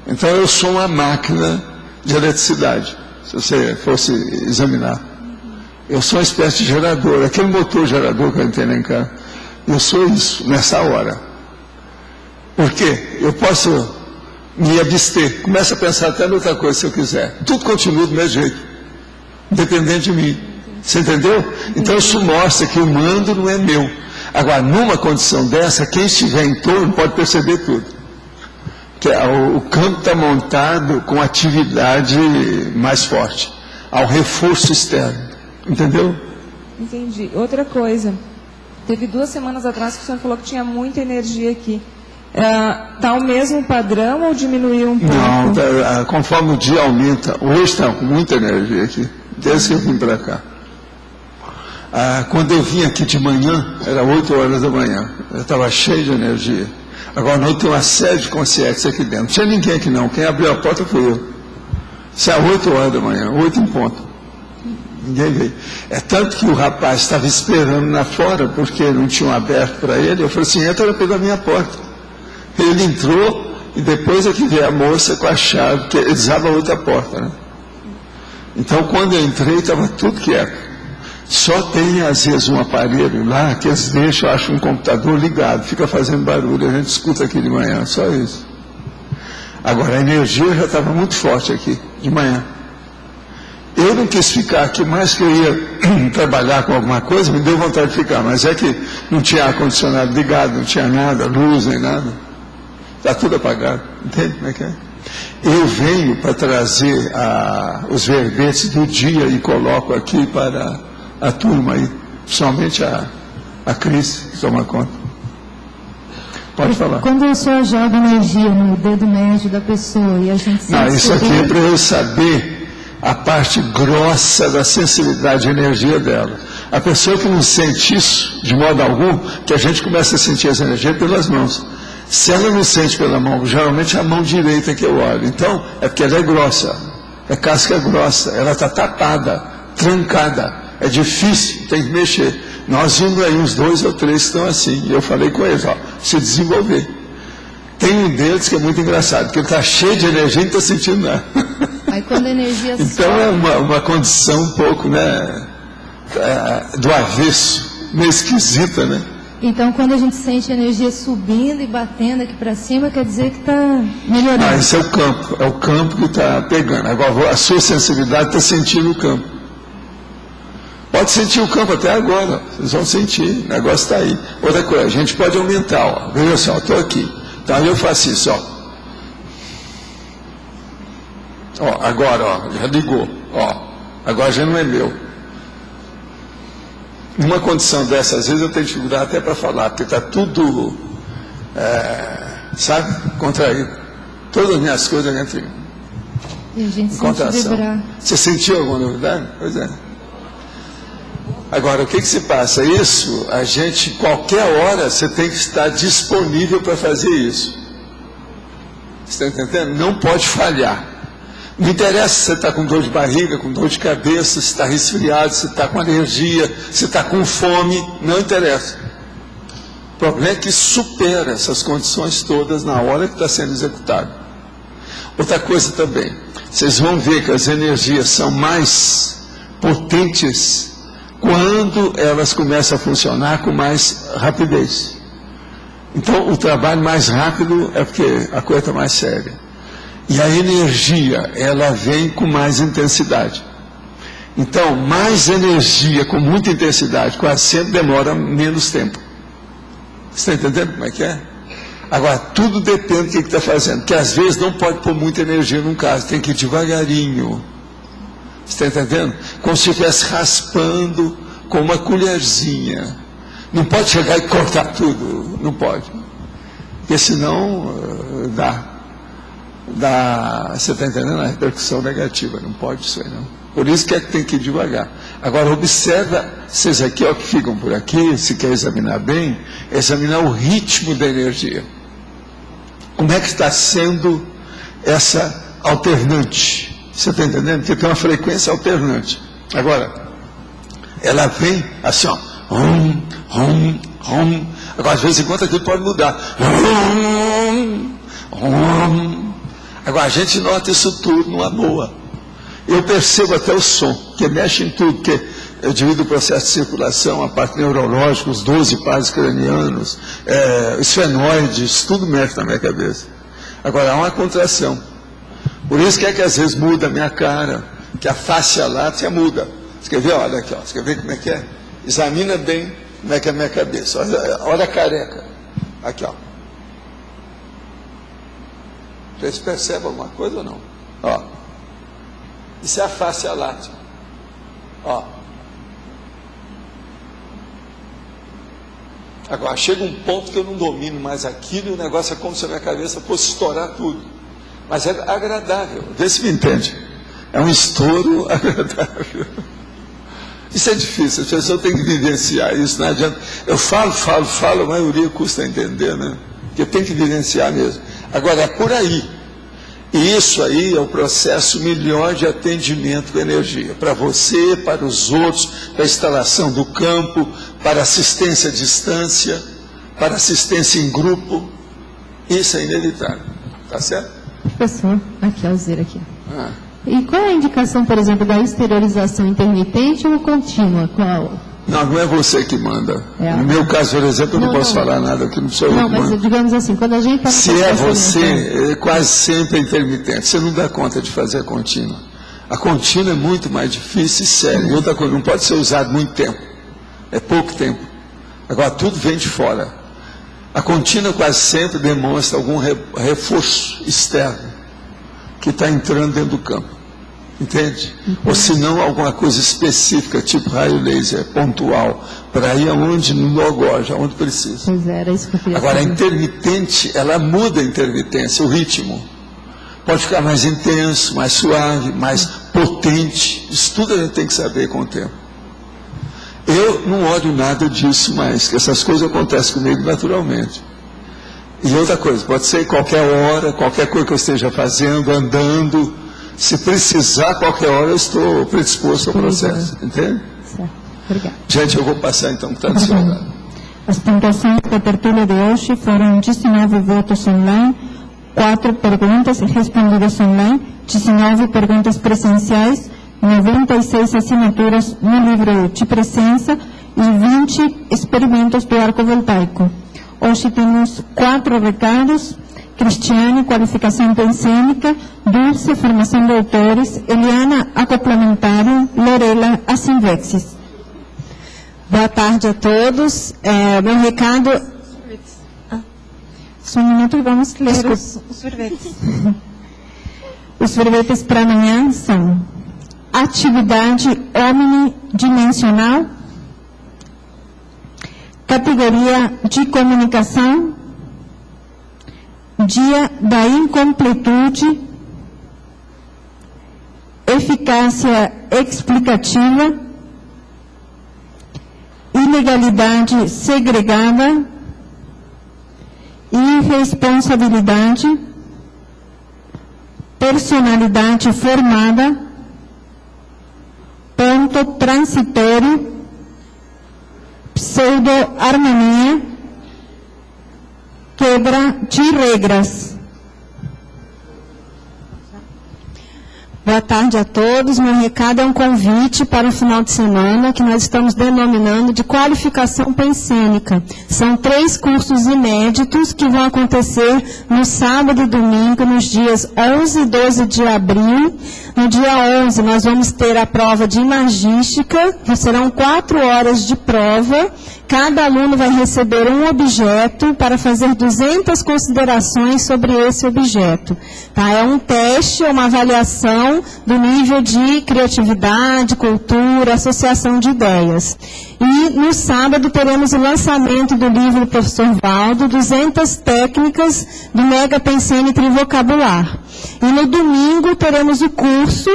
Então eu sou uma máquina de eletricidade, se você fosse examinar. Eu sou uma espécie de gerador, aquele motor gerador que eu tenho lá em casa. Eu sou isso, nessa hora. Por quê? Eu posso me abster, começo a pensar até em outra coisa se eu quiser. Tudo continua do mesmo jeito, independente de mim. Você entendeu? Então isso mostra que o mando não é meu. Agora, numa condição dessa, quem estiver em torno pode perceber tudo. Que o campo está montado com atividade mais forte, ao reforço externo. Entendeu? Entendi. Outra coisa, teve 2 semanas atrás que o senhor falou que tinha muita energia aqui. Está o mesmo padrão ou diminuiu um pouco? Não, conforme o dia aumenta. Hoje está com muita energia aqui, desde que eu vim para cá. Quando eu vim aqui de manhã, era 8 horas da manhã, eu estava cheio de energia. Agora à noite tem uma série de consciência aqui dentro. Não tinha ninguém aqui não, quem abriu a porta foi eu. Isso é 8 horas da manhã, 8 em ponto. Ninguém veio. É tanto que o rapaz estava esperando lá fora, porque não tinham aberto para ele. Eu falei assim, entra pela minha porta. Ele entrou e depois é que veio a moça com a chave, que eles abrem a outra porta, né? Então quando eu entrei estava tudo quieto. Só tem às vezes um aparelho lá que eles deixam, eu acho, um computador ligado, fica fazendo barulho, a gente escuta aqui de manhã, só isso. Agora a energia já estava muito forte aqui, de manhã. Eu não quis ficar aqui, mais que eu ia trabalhar com alguma coisa, me deu vontade de ficar, mas é que não tinha ar-condicionado ligado, não tinha nada, luz nem nada. Está tudo apagado. Entende como é que é? Eu venho para trazer os verbetes do dia e coloco aqui para a turma aí, principalmente a Cris, que toma conta. Pode falar. Quando o senhor joga energia no dedo médio da pessoa e a gente... Não, isso aqui é para eu saber a parte grossa da sensibilidade de energia dela. A pessoa que não sente isso, de modo algum, que a gente começa a sentir essa energia pelas mãos. Se ela não sente pela mão, geralmente é a mão direita que eu olho. Então, é porque ela é grossa, é casca grossa, ela está tapada, trancada, é difícil, tem que mexer. Nós vimos aí uns 2 ou 3 que estão assim, e eu falei com eles, ó, se desenvolver. Tem um deles que é muito engraçado, porque ele está cheio de energia e não está sentindo nada. Aí quando a energia então é uma condição um pouco, né, do avesso, meio esquisita, né? Então quando a gente sente a energia subindo e batendo aqui para cima, quer dizer que está melhorando. Ah, isso é o campo que está pegando. Agora a sua sensibilidade está sentindo o campo. Pode sentir o campo até agora, vocês vão sentir, o negócio está aí. Outra coisa, a gente pode aumentar, ó. Veja só, estou aqui. Então aí eu faço isso, ó. Ó, agora, ó, já ligou, ó, agora já não é meu. Numa condição dessa, às vezes eu tenho dificuldade até para falar, porque está tudo, sabe, contraído. Todas as minhas coisas entram em contração. Você sentiu alguma novidade? Pois é. Agora, o que se passa? Isso, a gente, qualquer hora, você tem que estar disponível para fazer isso. Você está entendendo? Não pode falhar. Não interessa se você está com dor de barriga, com dor de cabeça, se está resfriado, se está com alergia, se está com fome, não interessa. O problema é que supera essas condições todas na hora que está sendo executado. Outra coisa também, vocês vão ver que as energias são mais potentes quando elas começam a funcionar com mais rapidez. Então, o trabalho mais rápido é porque a coisa está mais séria. E a energia, ela vem com mais intensidade. Então, mais energia com muita intensidade, quase sempre demora menos tempo. Você está entendendo como é que é? Agora, tudo depende do que está fazendo. Porque às vezes não pode pôr muita energia num caso, tem que ir devagarinho. Você está entendendo? Como se estivesse raspando com uma colherzinha. Não pode chegar e cortar tudo, não pode. Porque senão você está entendendo a repercussão negativa, não pode isso aí não. Por isso que tem que ir devagar. Agora observa, vocês aqui ó, que ficam por aqui, se quer examinar bem, examinar o ritmo da energia. Como é que está sendo essa alternante? Você está entendendo? Porque tem uma frequência alternante. Agora, ela vem assim, ó. Agora, às vezes, enquanto aquilo pode mudar. Agora, a gente nota isso tudo numa boa. Eu percebo até o som, que mexe em tudo, porque eu divido o processo de circulação, a parte neurológica, os 12 pares cranianos, esfenoides, tudo mexe na minha cabeça. Agora, há uma contração. Por isso que às vezes muda a minha cara, que a face látea muda. Você quer ver? Olha aqui, ó. Você quer ver como é que é? Examina bem como é que é a minha cabeça. Olha a careca. Aqui, ó. Vocês percebem alguma coisa ou não? Ó. Isso é a face látea. Ó. Agora, chega um ponto que eu não domino mais aquilo e o negócio é como se a minha cabeça fosse estourar tudo. Mas é agradável. Vê se me entende. É um estouro agradável. Isso é difícil, as pessoas têm que vivenciar isso, não adianta. Eu falo, a maioria custa entender, né? Porque tem que vivenciar mesmo. Agora, é por aí. E isso aí é o processo melhor de atendimento com energia. Para você, para os outros, para a instalação do campo, para assistência à distância, para assistência em grupo. Isso é inevitável. Tá certo? Professor, aqui, Alzira, aqui. E qual é a indicação, por exemplo, da exteriorização intermitente ou contínua? Qual? Não é você que manda. No meu caso, por exemplo, eu não posso falar nada, que não sou eu que mando. Não, mas digamos assim, quando a gente... Se é você, quase sempre é intermitente. Você não dá conta de fazer a contínua. A contínua é muito mais difícil e séria. E outra coisa, não pode ser usado muito tempo. É pouco tempo. Agora, tudo vem de fora. A contínua quase sempre demonstra algum reforço externo que está entrando dentro do campo. Entende? Ou se não, alguma coisa específica, tipo raio laser, pontual, para ir aonde no logoja, onde precisa. Pois é, era isso que eu queria Agora, saber. a intermitente, ela muda a intermitência, o ritmo. Pode ficar mais intenso, mais suave, mais potente. Isso tudo a gente tem que saber com o tempo. Eu não olho nada disso mais, que essas coisas acontecem comigo naturalmente. E outra coisa, pode ser qualquer hora, qualquer coisa que eu esteja fazendo, andando. Se precisar, qualquer hora, eu estou predisposto ao processo. Entende? Certo. Obrigada. Gente, eu vou passar então para o advogado. As pontuações da tertúlia de hoje foram 19 votos online, 4 perguntas respondidas online, 19 perguntas presenciais, 96 assinaturas no livro de presença e 20 experimentos do arco voltaico. Hoje temos 4 recados: Cristiane, qualificação pensênica; Dulce, formação de autores; Eliana, acoplamentário; Lorela, assinvexis. Boa tarde a todos. Meu recado... Só um minuto, vamos ler os verbetes. Os verbetes para amanhã são: atividade omnidimensional, categoria de comunicação, dia da incompletude, eficácia explicativa, ilegalidade segregada, irresponsabilidade, personalidade formada, ponto transitório, pseudo-harmonia, quebra de regras. Boa tarde a todos. Meu recado é um convite para o final de semana que nós estamos denominando de qualificação pensênica. São 3 cursos inéditos que vão acontecer no sábado e domingo, nos dias 11 e 12 de abril. No dia 11, nós vamos ter a prova de imagística, que serão 4 horas de prova. Cada aluno vai receber um objeto para fazer 200 considerações sobre esse objeto. Tá? É um teste, uma avaliação do nível de criatividade, cultura, associação de ideias. E no sábado teremos o lançamento do livro do professor Valdo, 200 técnicas do Mega Pensene Trivocabular. E no domingo teremos o curso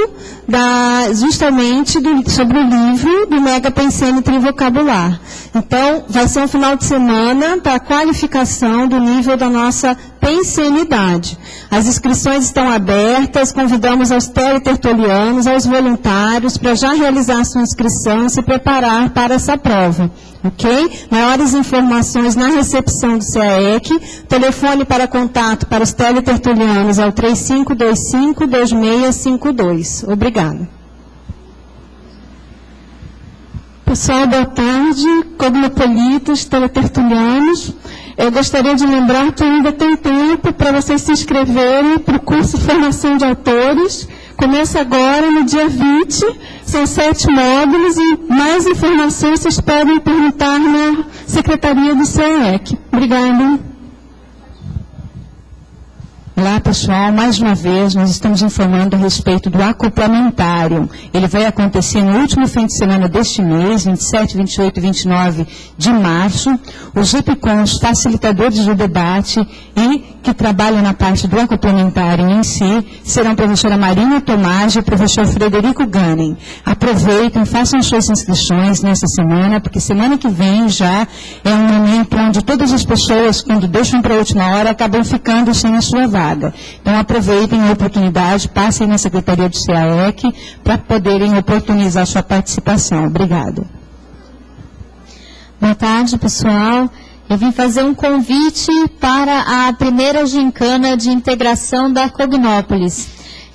justamente sobre o livro do Mega Pensene Trivocabular. Então, vai ser um final de semana para a qualificação do nível da nossa pensenidade. As inscrições estão abertas, convidamos aos teletertulianos, aos voluntários, para já realizar a sua inscrição e se preparar para essa prova. Ok? Maiores informações na recepção do CAEC. Telefone para contato para os teletertulianos é o 3525-2652. Obrigada. Pessoal, boa tarde, cognopolitas, teletertulianos. Eu gostaria de lembrar que ainda tem tempo para vocês se inscreverem para o curso de formação de autores. Começa agora, no dia 20, são 7 módulos e mais informações vocês podem perguntar na Secretaria do CAEC. Obrigada. Olá, pessoal. Mais uma vez, nós estamos informando a respeito do acoplamentário. Ele vai acontecer no último fim de semana deste mês, 27, 28 e 29 de março. Os EPICONs, facilitadores do debate e que trabalham na parte do acoplamentário em si, serão a professora Marina Tomás e o professor Frederico Gunning. Aproveitem, façam suas inscrições nessa semana, porque semana que vem já é um momento onde todas as pessoas, quando deixam para a última hora, acabam ficando sem a sua vaga. Então, aproveitem a oportunidade, passem na Secretaria do CAEC para poderem oportunizar sua participação. Obrigada. Boa tarde, pessoal. Eu vim fazer um convite para a primeira gincana de integração da Cognópolis.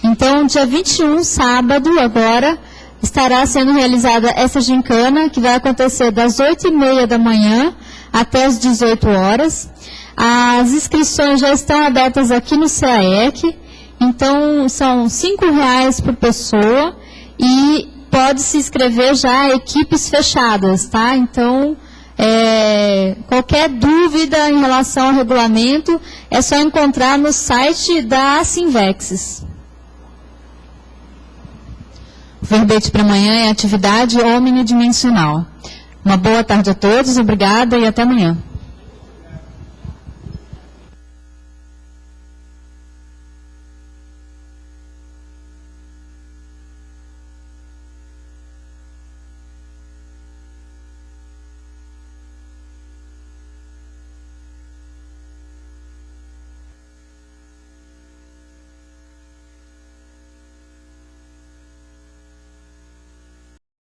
Então, dia 21, sábado, agora, estará sendo realizada essa gincana, que vai acontecer das 8h30 da manhã até as 18 horas. As inscrições já estão abertas aqui no CAEC Então, são R$5 por pessoa e pode se inscrever já equipes fechadas, tá? Então, qualquer dúvida em relação ao regulamento é só encontrar no site da Sinvexis. O verbete para amanhã é atividade omnidimensional. Uma boa tarde a todos, obrigada e até amanhã.